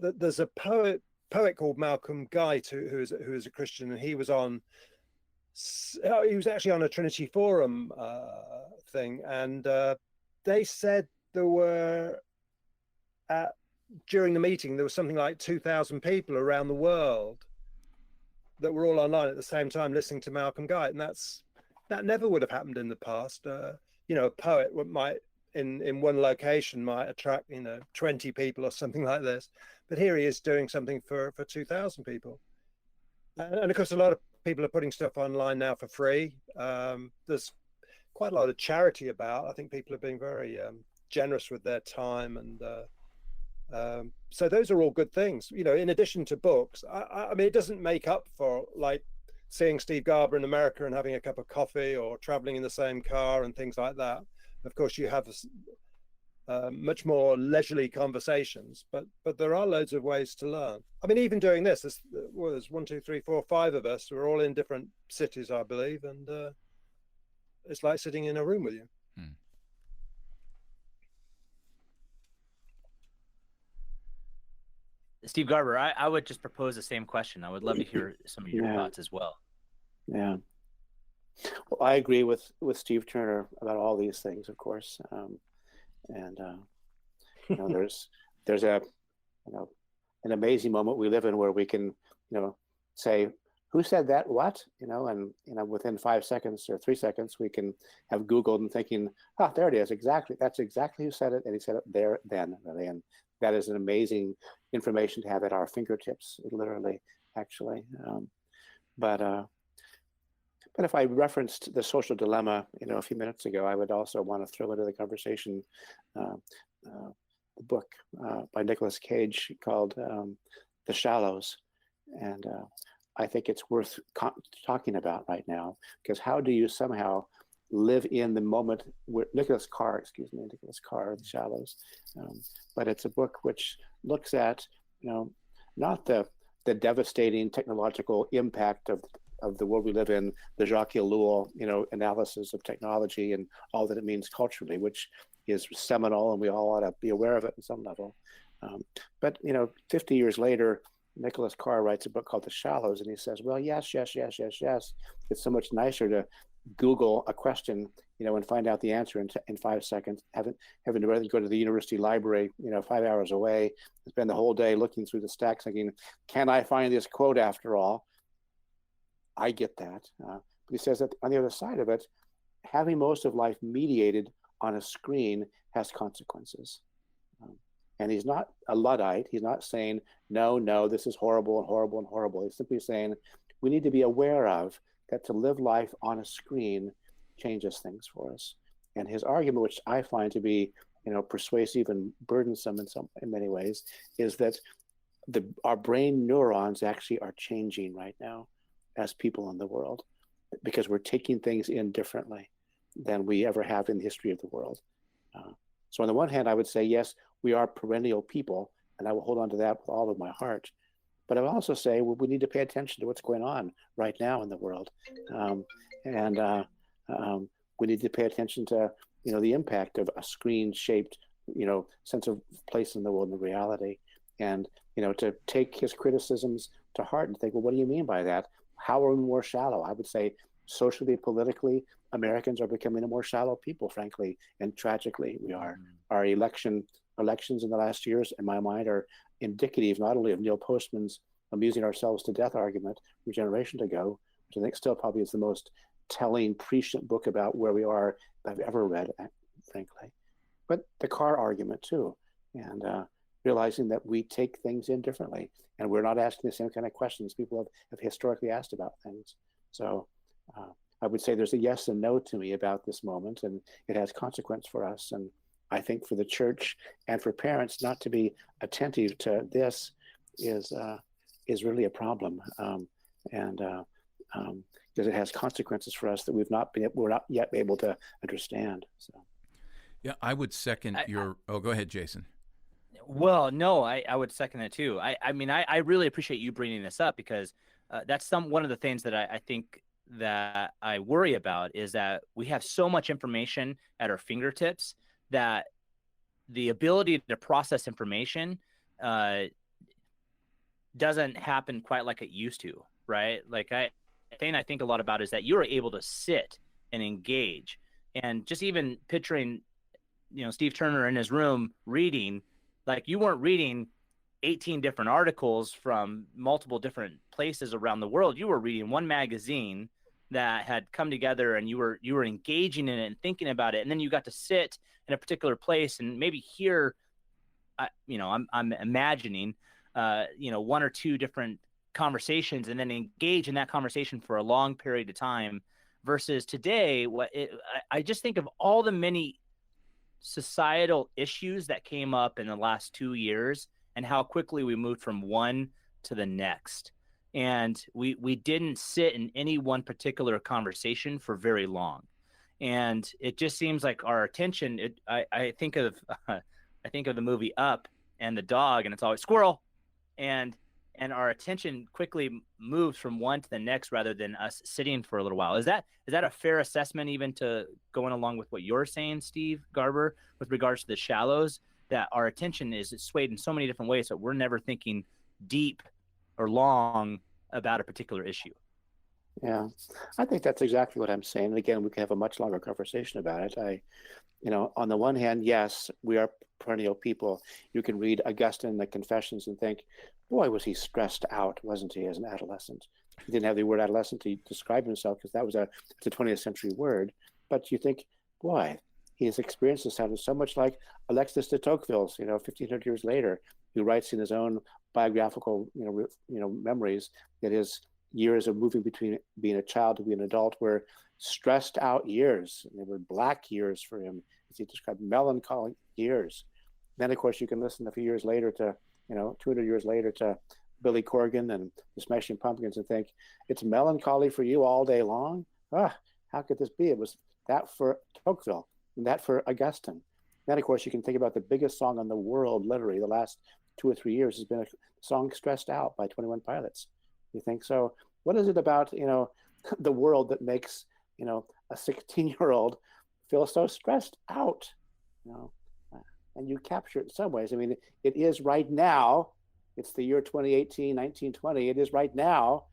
there's a poet called Malcolm Guite who is a Christian, and he was actually on a Trinity Forum thing, and they said there were during the meeting there was something like 2,000 people around the world that were all online at the same time listening to Malcolm Guite. And that's, that never would have happened in the past. A poet might in one location might attract 20 people or something like this, but here he is doing something for 2,000 people. And of course, a lot of people are putting stuff online now for free. There's quite a lot of charity about. I think people are being very generous with their time, and so those are all good things. In addition to books, I mean, it doesn't make up for like seeing Steve Garber in America and having a cup of coffee or traveling in the same car and things like that. Of course, you have much more leisurely conversations, but there are loads of ways to learn. I mean, even doing this, there's 1, 2, 3, 4, 5 of us. We're all in different cities, I believe, and it's like sitting in a room with you. Steve Garber, I would just propose the same question. I would love to hear some of your thoughts as well. Yeah. Well, I agree with Steve Turner about all these things, of course. There's an amazing moment we live in where we can, say, who said that, what, and within 5 seconds or 3 seconds, we can have Googled and thinking, there it is, exactly, that's exactly who said it, and he said it there then, really. And that is an amazing information to have at our fingertips, literally, actually. But if I referenced the social dilemma, a few minutes ago, I would also want to throw into the conversation the book by Nicolas Cage called The Shallows. And I think it's worth talking about right now, because how do you somehow live in the moment with Nicholas Carr, The Shallows. But it's a book which looks at, not the devastating technological impact of the world we live in, the Jacques Ellul, analysis of technology and all that it means culturally, which is seminal, and we all ought to be aware of it on some level. But 50 years later, Nicholas Carr writes a book called The Shallows, and he says, well, yes. It's so much nicer to Google a question, and find out the answer in 5 seconds, having to rather go to the university library, 5 hours away, spend the whole day looking through the stacks thinking, can I find this quote after all? I get that. But he says that on the other side of it, having most of life mediated on a screen has consequences. And he's not a Luddite. He's not saying, no, this is horrible and horrible and horrible. He's simply saying, we need to be aware of that to live life on a screen changes things for us. And his argument, which I find to be, persuasive and burdensome in many ways, is that our brain neurons actually are changing right now as people in the world, because we're taking things in differently than we ever have in the history of the world. So on the one hand, I would say, yes, we are perennial people, and I will hold on to that with all of my heart. But I would also say, well, we need to pay attention to what's going on right now in the world. We need to pay attention to, the impact of a screen-shaped, sense of place in the world and the reality. And, to take his criticisms to heart and think, well, what do you mean by that? How are we more shallow? I would say socially, politically, Americans are becoming a more shallow people, frankly, and tragically we are. Our elections in the last years, in my mind, are indicative not only of Neil Postman's amusing ourselves to death argument from a generation ago, which I think still probably is the most telling, prescient book about where we are that I've ever read, frankly, but the Carr argument too, and realizing that we take things in differently, and we're not asking the same kind of questions people have historically asked about things. So I would say there's a yes and no to me about this moment, and it has consequence for us. And I think for the church and for parents not to be attentive to this is really a problem, because it has consequences for us that we're not yet able to understand. So, yeah, I would second your. Oh, go ahead, Jason. Well, no, I would second it too. I mean, I really appreciate you bringing this up, because that's one of the things that I think that I worry about is that we have so much information at our fingertips that the ability to process information doesn't happen quite like it used to, right? Like the thing I think a lot about is that you are able to sit and engage, and just even picturing, Steve Turner in his room reading, like you weren't reading 18 different articles from multiple different places around the world. You were reading one magazine that had come together, and you were engaging in it and thinking about it, and then you got to sit in a particular place and maybe hear, I'm imagining, one or two different conversations, and then engage in that conversation for a long period of time, versus today, I just think of all the many societal issues that came up in the last 2 years and how quickly we moved from one to the next. And we didn't sit in any one particular conversation for very long. And it just seems like our attention, I think of the movie Up and the dog, and it's always squirrel. And our attention quickly moves from one to the next rather than us sitting for a little while. Is that a fair assessment, even to going along with what you're saying, Steve Garber, with regards to the shallows, that our attention is swayed in so many different ways that we're never thinking deep or long about a particular issue? Yeah, I think that's exactly what I'm saying. And again, we can have a much longer conversation about it. On the one hand, yes, we are perennial people. You can read Augustine, the Confessions, and think, boy, was he stressed out, wasn't he, as an adolescent? He didn't have the word adolescent to describe himself because that was it's a 20th century word. But you think, boy, his experiences sounded so much like Alexis de Tocqueville's, 1,500 years later, who writes in his own biographical, memories that his years of moving between being a child to being an adult were stressed out years. And they were black years for him, as he described, melancholy years. Then, of course, you can listen a few years later to, 200 years later to Billy Corgan and the Smashing Pumpkins and think, it's melancholy for you all day long? How could this be? It was that for Tocqueville and that for Augustine. Then, of course, you can think about the biggest song in the world, literally, the last 2 or 3 years has been a song Stressed Out by 21 Pilots. You think, so what is it about, the world that makes, a 16-year-old feel so stressed out? And you capture it in some ways. I mean, it is right now. It's the year 2018, 1920. It is right now.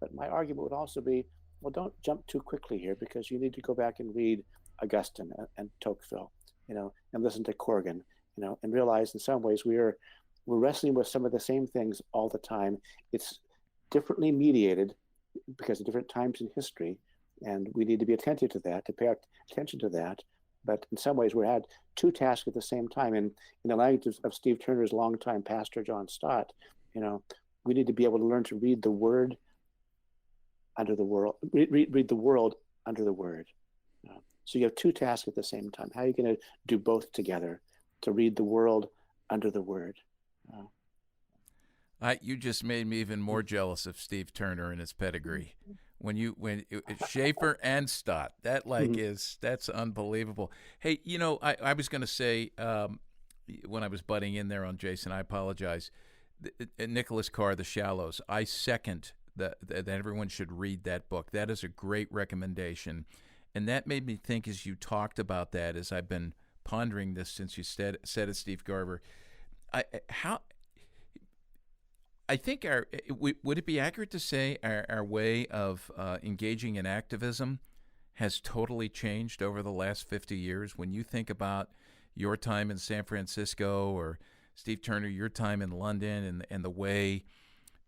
But my argument would also be, well, don't jump too quickly here, because you need to go back and read Augustine and Tocqueville, and listen to Corgan, and realize in some ways we're wrestling with some of the same things all the time. It's differently mediated because of different times in history, and we need to be attentive to that, to pay attention to that. But in some ways, we had two tasks at the same time. And in the language of Steve Turner's longtime pastor, John Stott, we need to be able to learn to read the word under the world, read the world under the word. So you have two tasks at the same time. How are you going to do both together, to read the world under the word? You just made me even more jealous of Steve Turner and his pedigree. When Schaefer and Stott, that's unbelievable. Hey, I was going to say when I was butting in there on Jason, I apologize. Nicholas Carr, The Shallows. I second that everyone should read that book. That is a great recommendation, and that made me think as you talked about that, as I've been pondering this since you said it, Steve Garber. I think would it be accurate to say our way of engaging in activism has totally changed over the last 50 years? When you think about your time in San Francisco, or Steve Turner, your time in London, and the way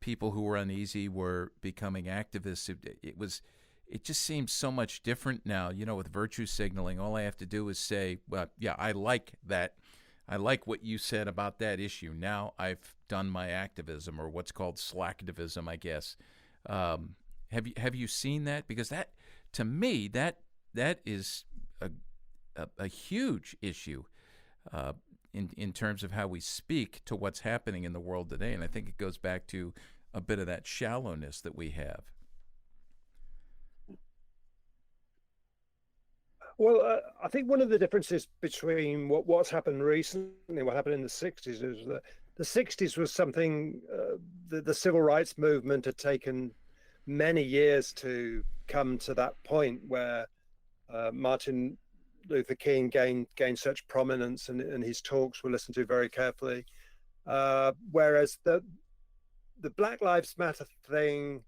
people who were uneasy were becoming activists, it just seems so much different now. With virtue signaling, all I have to do is say, well, yeah, I like that. I like what you said about that issue. Now I've done my activism, or what's called slacktivism, I guess. Have you seen that? Because that, to me, that is a huge issue in terms of how we speak to what's happening in the world today. And I think it goes back to a bit of that shallowness that we have. Well, I think one of the differences between what's happened recently, what happened in the 60s, is that the 60s was something the civil rights movement had taken many years to come to that point where Martin Luther King gained such prominence, and his talks were listened to very carefully. Whereas the Black Lives Matter thing,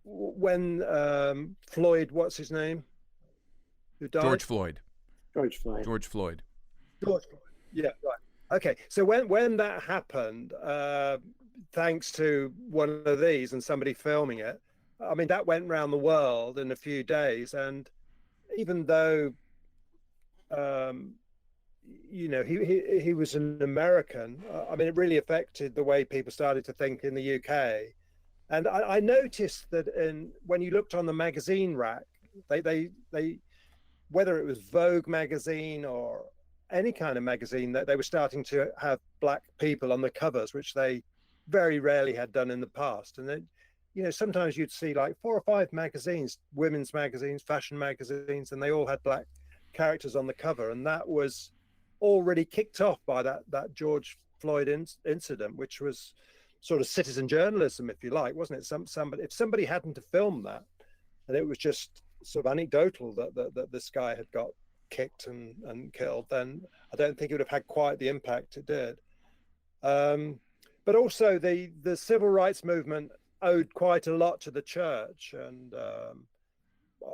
when Floyd, what's his name, who died? George Floyd. Yeah, right. Okay, so when that happened, thanks to one of these and somebody filming it, I mean, that went around the world in a few days. And even though, he was an American, I mean, it really affected the way people started to think in the UK. And I noticed that when you looked on the magazine rack, they whether it was Vogue magazine or any kind of magazine, that they were starting to have black people on the covers, which they very rarely had done in the past. And then, sometimes you'd see like 4 or 5 magazines, women's magazines, fashion magazines, and they all had black characters on the cover. And that was already kicked off by that George Floyd incident, which was sort of citizen journalism, if you like, wasn't it? Somebody, if somebody hadn't have filmed that, and it was just sort of anecdotal that this guy had got kicked and killed, then I don't think it would have had quite the impact it did. But also the civil rights movement owed quite a lot to the church, and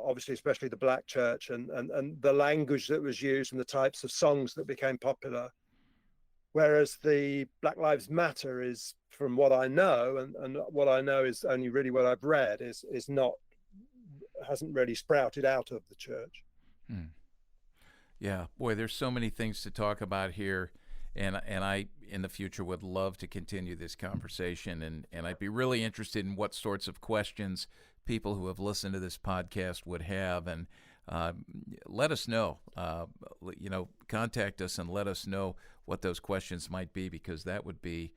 obviously especially the black church, and the language that was used and the types of songs that became popular. Whereas the Black Lives Matter is, from what I know, and what I know is only really what I've read, hasn't really sprouted out of the church. Yeah, boy, there's so many things to talk about here, and I in the future would love to continue this conversation, and I'd be really interested in what sorts of questions people who have listened to this podcast would have, and let us know. Contact us and let us know what those questions might be, because that would be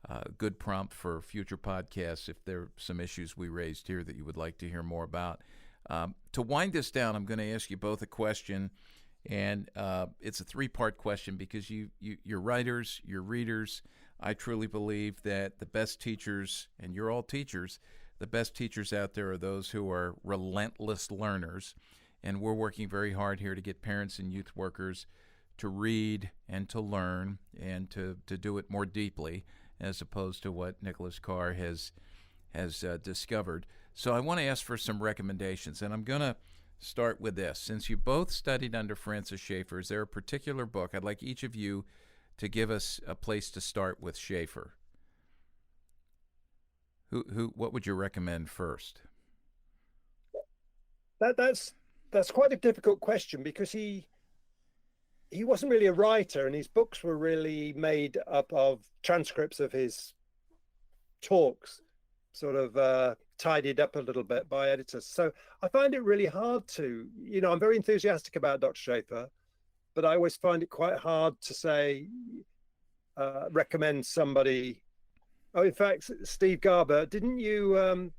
a good prompt for future podcasts if there are some issues we raised here that you would like to hear more about. To wind this down, I'm going to ask you both a question, and it's a 3-part question, because you're writers, you're readers. I truly believe that the best teachers, and you're all teachers, the best teachers out there are those who are relentless learners, and we're working very hard here to get parents and youth workers to read and to learn and to do it more deeply, as opposed to what Nicholas Carr has discovered. So I want to ask for some recommendations, and I'm going to start with this. Since you both studied under Francis Schaeffer, is there a particular book? I'd like each of you to give us a place to start with Schaeffer. What would you recommend first? That's quite a difficult question, because he wasn't really a writer, and his books were really made up of transcripts of his talks, sort of tidied up a little bit by editors. So I find it really hard to, I'm very enthusiastic about Dr. Schaeffer, but I always find it quite hard to say, recommend somebody. Oh, in fact, Steve Garber, did you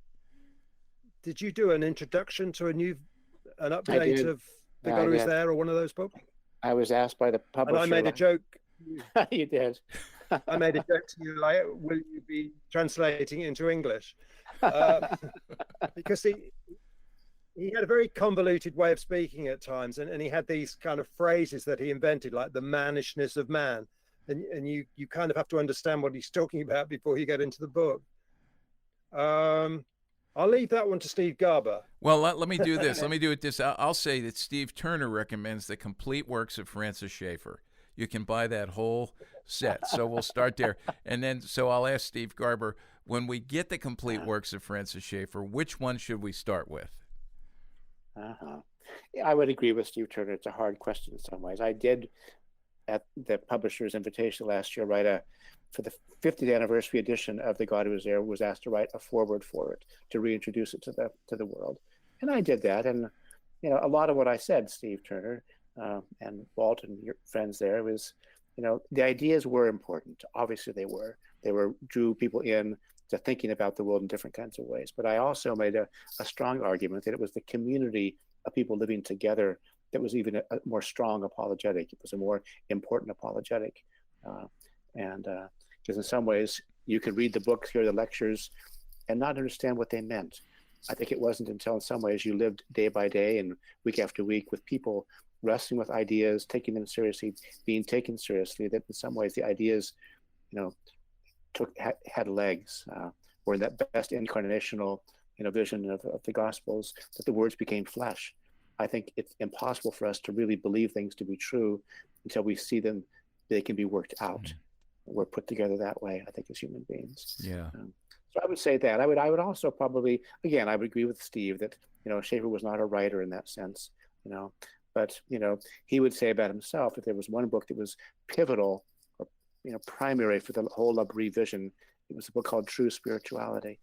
do an introduction to an update of The God Who Is There, or one of those books? I was asked by the publisher. And I made a joke. You did. I made a joke to you, like, will you be translating it into English? Because he had a very convoluted way of speaking at times, and he had these kind of phrases that he invented, like the mannishness of man. And you kind of have to understand what he's talking about before you get into the book. I'll leave that one to Steve Garber. Well, let me do this. I'll say that Steve Turner recommends the complete works of Francis Schaeffer. You can buy that whole set. So we'll start there. And then, so I'll ask Steve Garber, when we get the complete works of Francis Schaeffer, which one should we start with? I would agree with Steve Turner. It's a hard question in some ways. I did, at the publisher's invitation last year, for the 50th anniversary edition of The God Who Is There, was asked to write a foreword for it, to reintroduce it to the world. And I did that. And, a lot of what I said, Steve Turner, and Walt and your friends there, was, the ideas were important. Obviously they were. They drew people in to thinking about the world in different kinds of ways. But I also made a strong argument that it was the community of people living together that was even a more strong apologetic. It was a more important apologetic. Because in some ways you could read the books, hear the lectures, and not understand what they meant. I think it wasn't until in some ways you lived day by day and week after week with people wrestling with ideas, taking them seriously, being taken seriously, that in some ways the ideas, had legs, or in that best incarnational, vision of the Gospels, that the words became flesh. I think it's impossible for us to really believe things to be true until we see them, they can be worked out. We're put together that way, I think, as human beings. Yeah. So I would say that. I would also probably, again, I would agree with Steve that, Schaeffer was not a writer in that sense, but, he would say about himself that there was one book that was pivotal or, primary for the whole of revision. It was a book called True Spirituality.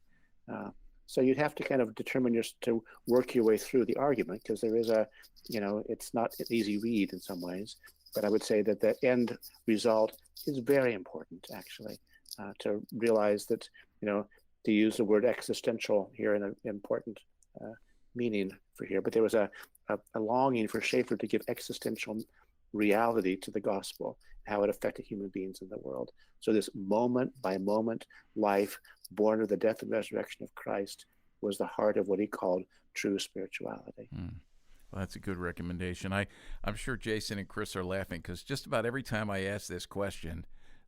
So you'd have to kind of determine to work your way through the argument, because there is it's not an easy read in some ways, but I would say that the end result is very important, actually, to realize that, to use the word existential here in an important meaning for here, but there was a longing for Schaeffer to give existential reality to the gospel, how it affected human beings in the world. So this moment by moment life born of the death and resurrection of Christ was the heart of what he called true spirituality. Well, that's a good recommendation. I'm sure Jason and Chris are laughing, because just about every time I ask this question,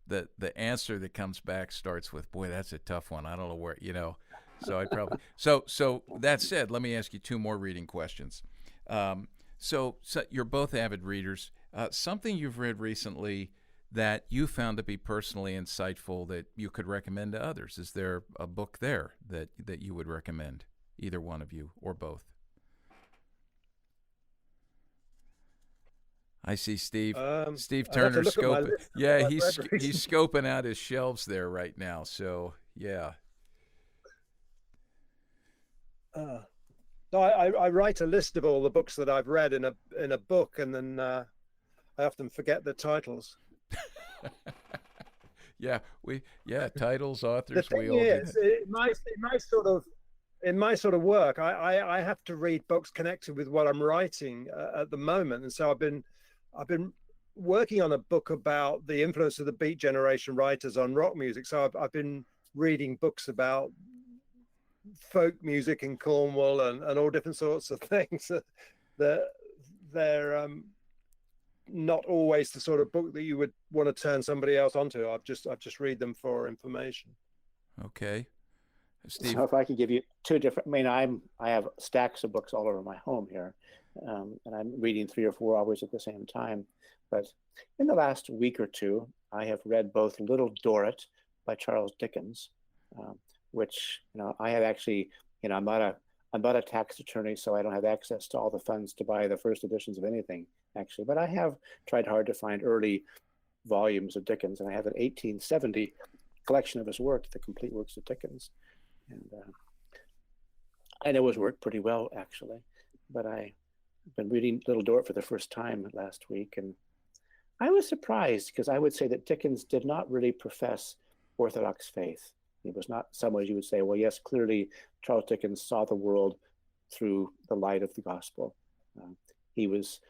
the answer that comes back starts with, boy, that's a tough one. I don't know where, so I probably, so that said, let me ask you two more reading questions. So you're both avid readers. Something you've read recently that you found to be personally insightful that you could recommend to others? Is there a book there that you would recommend, either one of you or both? I see Steve Turner scoping. Yeah, he's scoping out his shelves there right now. So yeah. So I write a list of all the books that I've read in a book, and then I often forget the titles. Titles, authors. The thing is, in my sort of work, I have to read books connected with what I'm writing at the moment, and so I've been working on a book about the influence of the Beat Generation writers on rock music. So I've been reading books about folk music in Cornwall and all different sorts of things. That they're not always the sort of book that you would want to turn somebody else onto. I've just read them for information. Okay, Steve. So if I could give you two different, I have stacks of books all over my home here, and I'm reading 3 or 4 hours at the same time. But in the last week or two, I have read both Little Dorrit by Charles Dickens, which I have actually, I'm not a tax attorney, so I don't have access to all the funds to buy the first editions of anything, actually. But I have tried hard to find early volumes of Dickens, and I have an 1870 collection of his work, the complete works of Dickens. And I know his work pretty well, actually. But I've been reading Little Dorrit for the first time last week, and I was surprised, because I would say that Dickens did not really profess Orthodox faith. It was not some ways you would say, well, yes, clearly Charles Dickens saw the world through the light of the gospel. He was,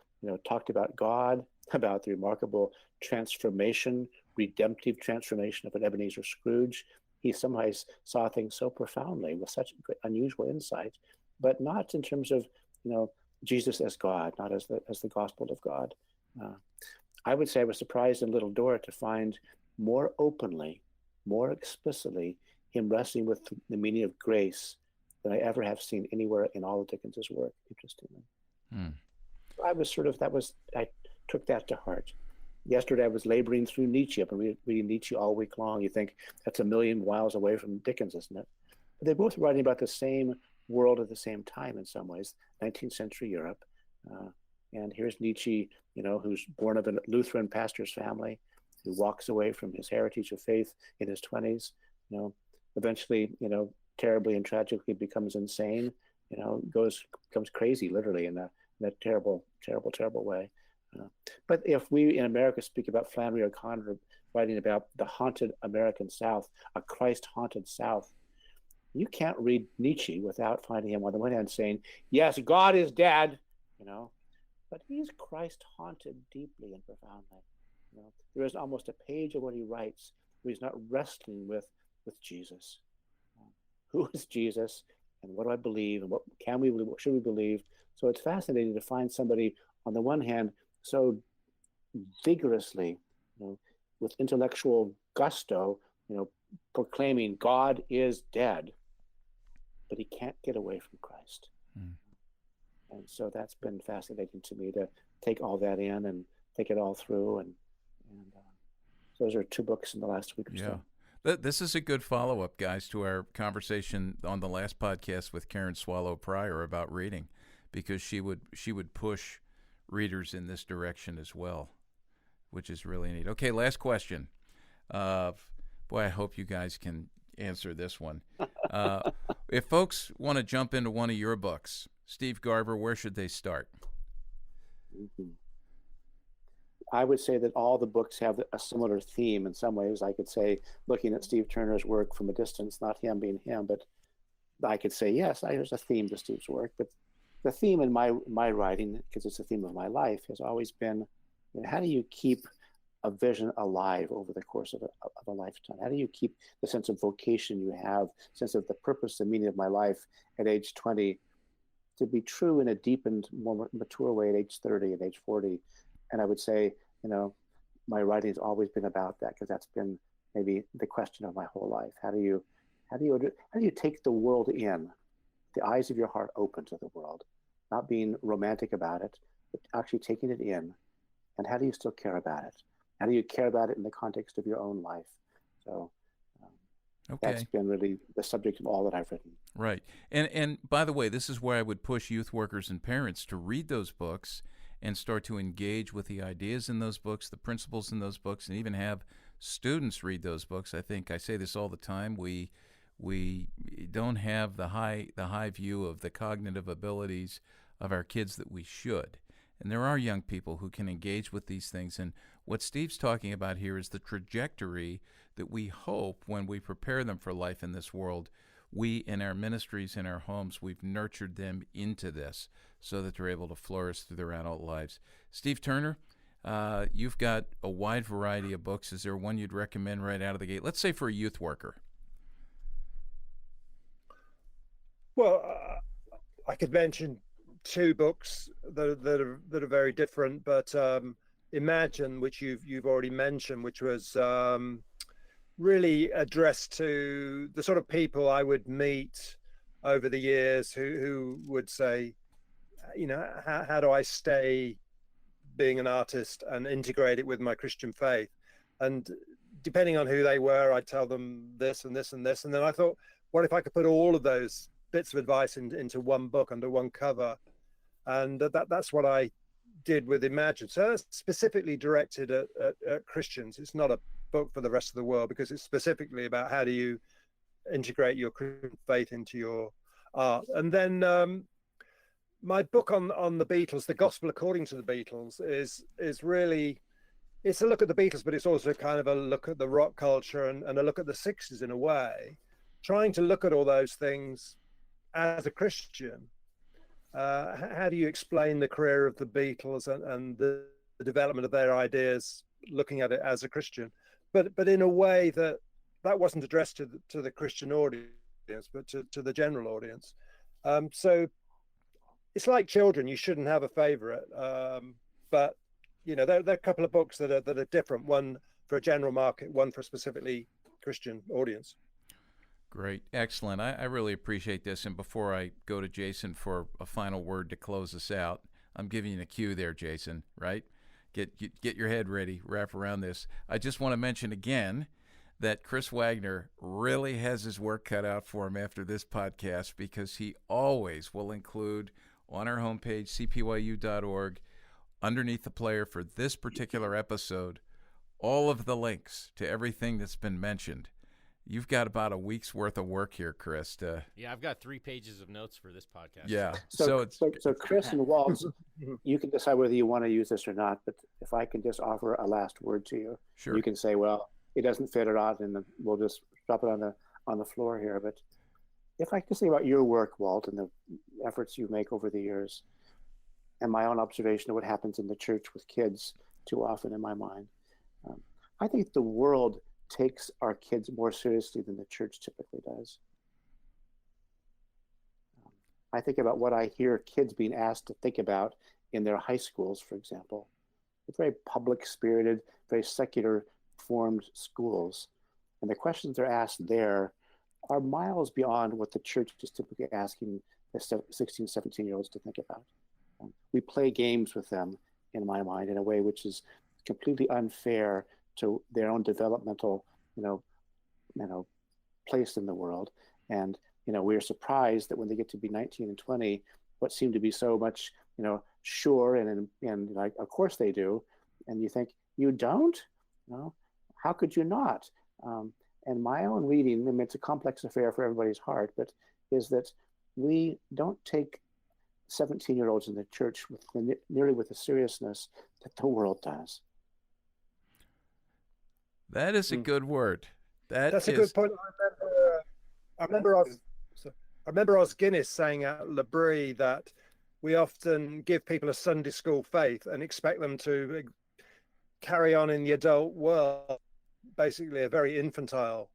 talked about God, about the remarkable transformation, redemptive transformation of an Ebenezer Scrooge. He somehow saw things so profoundly with such unusual insight, but not in terms of, Jesus as God, not as the gospel of God. I would say I was surprised in Little Dorrit to find more openly, more explicitly, him wrestling with the meaning of grace than I ever have seen anywhere in all of Dickens's work, interestingly. I took that to heart. Yesterday I was laboring through Nietzsche. I've been reading Nietzsche all week long. You think that's a million miles away from Dickens, isn't it? But they're both writing about the same world at the same time in some ways, 19th century Europe. And here's Nietzsche, who's born of a Lutheran pastor's family, who walks away from his heritage of faith in his 20s, eventually, terribly and tragically becomes insane, becomes crazy, literally, in a terrible, terrible, terrible way. But if we in America speak about Flannery O'Connor writing about the haunted American South, a Christ-haunted South, you can't read Nietzsche without finding him on the one hand saying, yes, God is dead, but he's Christ-haunted deeply and profoundly. There is almost a page of what he writes where he's not wrestling with Jesus. Who is Jesus, and what do I believe, and what can we believe, what should we believe? So it's fascinating to find somebody on the one hand so vigorously, with intellectual gusto, proclaiming God is dead, but he can't get away from Christ. And so that's been fascinating to me, to take all that in and take it all through. And so those are 2 books in the last week or so. This is a good follow-up, guys, to our conversation on the last podcast with Karen Swallow Pryor about reading, because she would push readers in this direction as well, which is really neat. Okay, last question. Boy, I hope you guys can answer this one. If folks want to jump into one of your books, Steve Garber, where should they start? Mm-hmm. I would say that all the books have a similar theme in some ways. I could say, looking at Steve Turner's work from a distance, not him being him, but I could say, yes, there's a theme to Steve's work. But the theme in my writing, because it's the theme of my life, has always been, how do you keep a vision alive over the course of a lifetime? How do you keep the sense of vocation you have, sense of the purpose and meaning of my life at age 20 to be true in a deepened, more mature way at age 30 and age 40? And I would say, my writing has always been about that, because that's been maybe the question of my whole life. How do you take the world in, the eyes of your heart open to the world, not being romantic about it, but actually taking it in? And how do you still care about it? How do you care about it in the context of your own life? So that's been really the subject of all that I've written. Right. And by the way, this is where I would push youth workers and parents to read those books and start to engage with the ideas in those books, the principles in those books, and even have students read those books. I think I say this all the time. We don't have the high view of the cognitive abilities of our kids that we should. And there are young people who can engage with these things. And what Steve's talking about here is the trajectory that we hope, when we prepare them for life in this world, we in our ministries, in our homes, we've nurtured them into this so that they're able to flourish through their adult lives. Steve Turner, you've got a wide variety of books. Is there one you'd recommend right out of the gate? Let's say for a youth worker. Well, I could mention two books that are very different, but Imagine, which you've already mentioned, which was really addressed to the sort of people I would meet over the years who would say, how do I stay being an artist and integrate it with my Christian faith? And depending on who they were, I'd tell them this and this and this. And then I thought, what if I could put all of those bits of advice into one book under one cover? And that's what I did with Imagine. So that's specifically directed at Christians. It's not a book for the rest of the world, because it's specifically about how do you integrate your Christian faith into your art. And then my book on the Beatles, The Gospel According to the Beatles, is really, it's a look at the Beatles, but it's also kind of a look at the rock culture and a look at the 60s in a way, trying to look at all those things as a Christian. How do you explain the career of the Beatles and the development of their ideas, looking at it as a Christian, but in a way that wasn't addressed to the Christian audience, but to the general audience. So it's like children; you shouldn't have a favorite, but there are a couple of books that are different. One for a general market, one for a specifically Christian audience. Great. Excellent. I really appreciate this. And before I go to Jason for a final word to close us out, I'm giving you a cue there, Jason, right? Get your head ready, wrap around this. I just want to mention again that Chris Wagner really has his work cut out for him after this podcast, because he always will include on our homepage, cpyu.org, underneath the player for this particular episode, all of the links to everything that's been mentioned. You've got about a week's worth of work here, Chris. Yeah, I've got 3 pages of notes for this podcast. Yeah. So Chris and Walt, you can decide whether you want to use this or not, but if I can just offer a last word to you, sure. You can say, well, it doesn't fit or not, and we'll just drop it on the floor here. But if I can say about your work, Walt, and the efforts you make over the years, and my own observation of what happens in the church with kids too often in my mind, I think the world takes our kids more seriously than the church typically does. I think about what I hear kids being asked to think about in their high schools, for example. They're very public-spirited, very secular-formed schools. And the questions they're asked there are miles beyond what the church is typically asking the 16, 17-year-olds to think about. We play games with them, in my mind, in a way which is completely unfair to their own developmental, placed in the world. And, we're surprised that when they get to be 19 and 20, what seemed to be so much, sure and like, of course they do. And you think, you don't? How could you not? And my own reading, I mean, it's a complex affair for everybody's heart, but is that we don't take 17-year-olds in the church nearly with the seriousness that the world does. That is a good word. That's a good point. I remember Os Guinness saying at L'Abri that we often give people a Sunday school faith and expect them to carry on in the adult world, basically a very infantile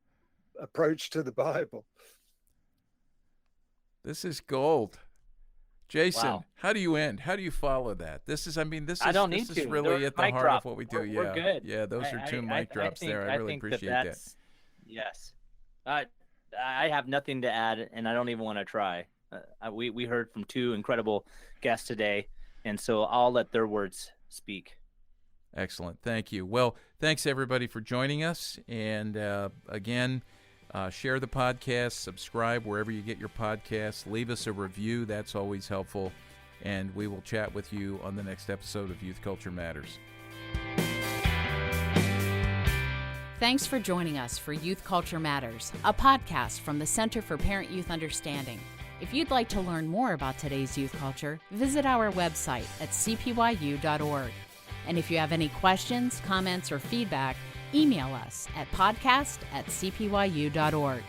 approach to the Bible. This is gold. Jason, Wow. how do you end? How do you follow that? This is really They're at the mic heart drop. of what we do. We're good. Yeah, those are two mic drops there. I really appreciate that. Yes. I have nothing to add, and I don't even want to try. We heard from two incredible guests today, and so I'll let their words speak. Excellent. Thank you. Well, thanks everybody for joining us. And again, share the podcast, subscribe wherever you get your podcasts, leave us a review. That's always helpful. And we will chat with you on the next episode of Youth Culture Matters. Thanks for joining us for Youth Culture Matters, a podcast from the Center for Parent-Youth Understanding. If you'd like to learn more about today's youth culture, visit our website at cpyu.org. And if you have any questions, comments, or feedback, email us at podcast@cpyu.org.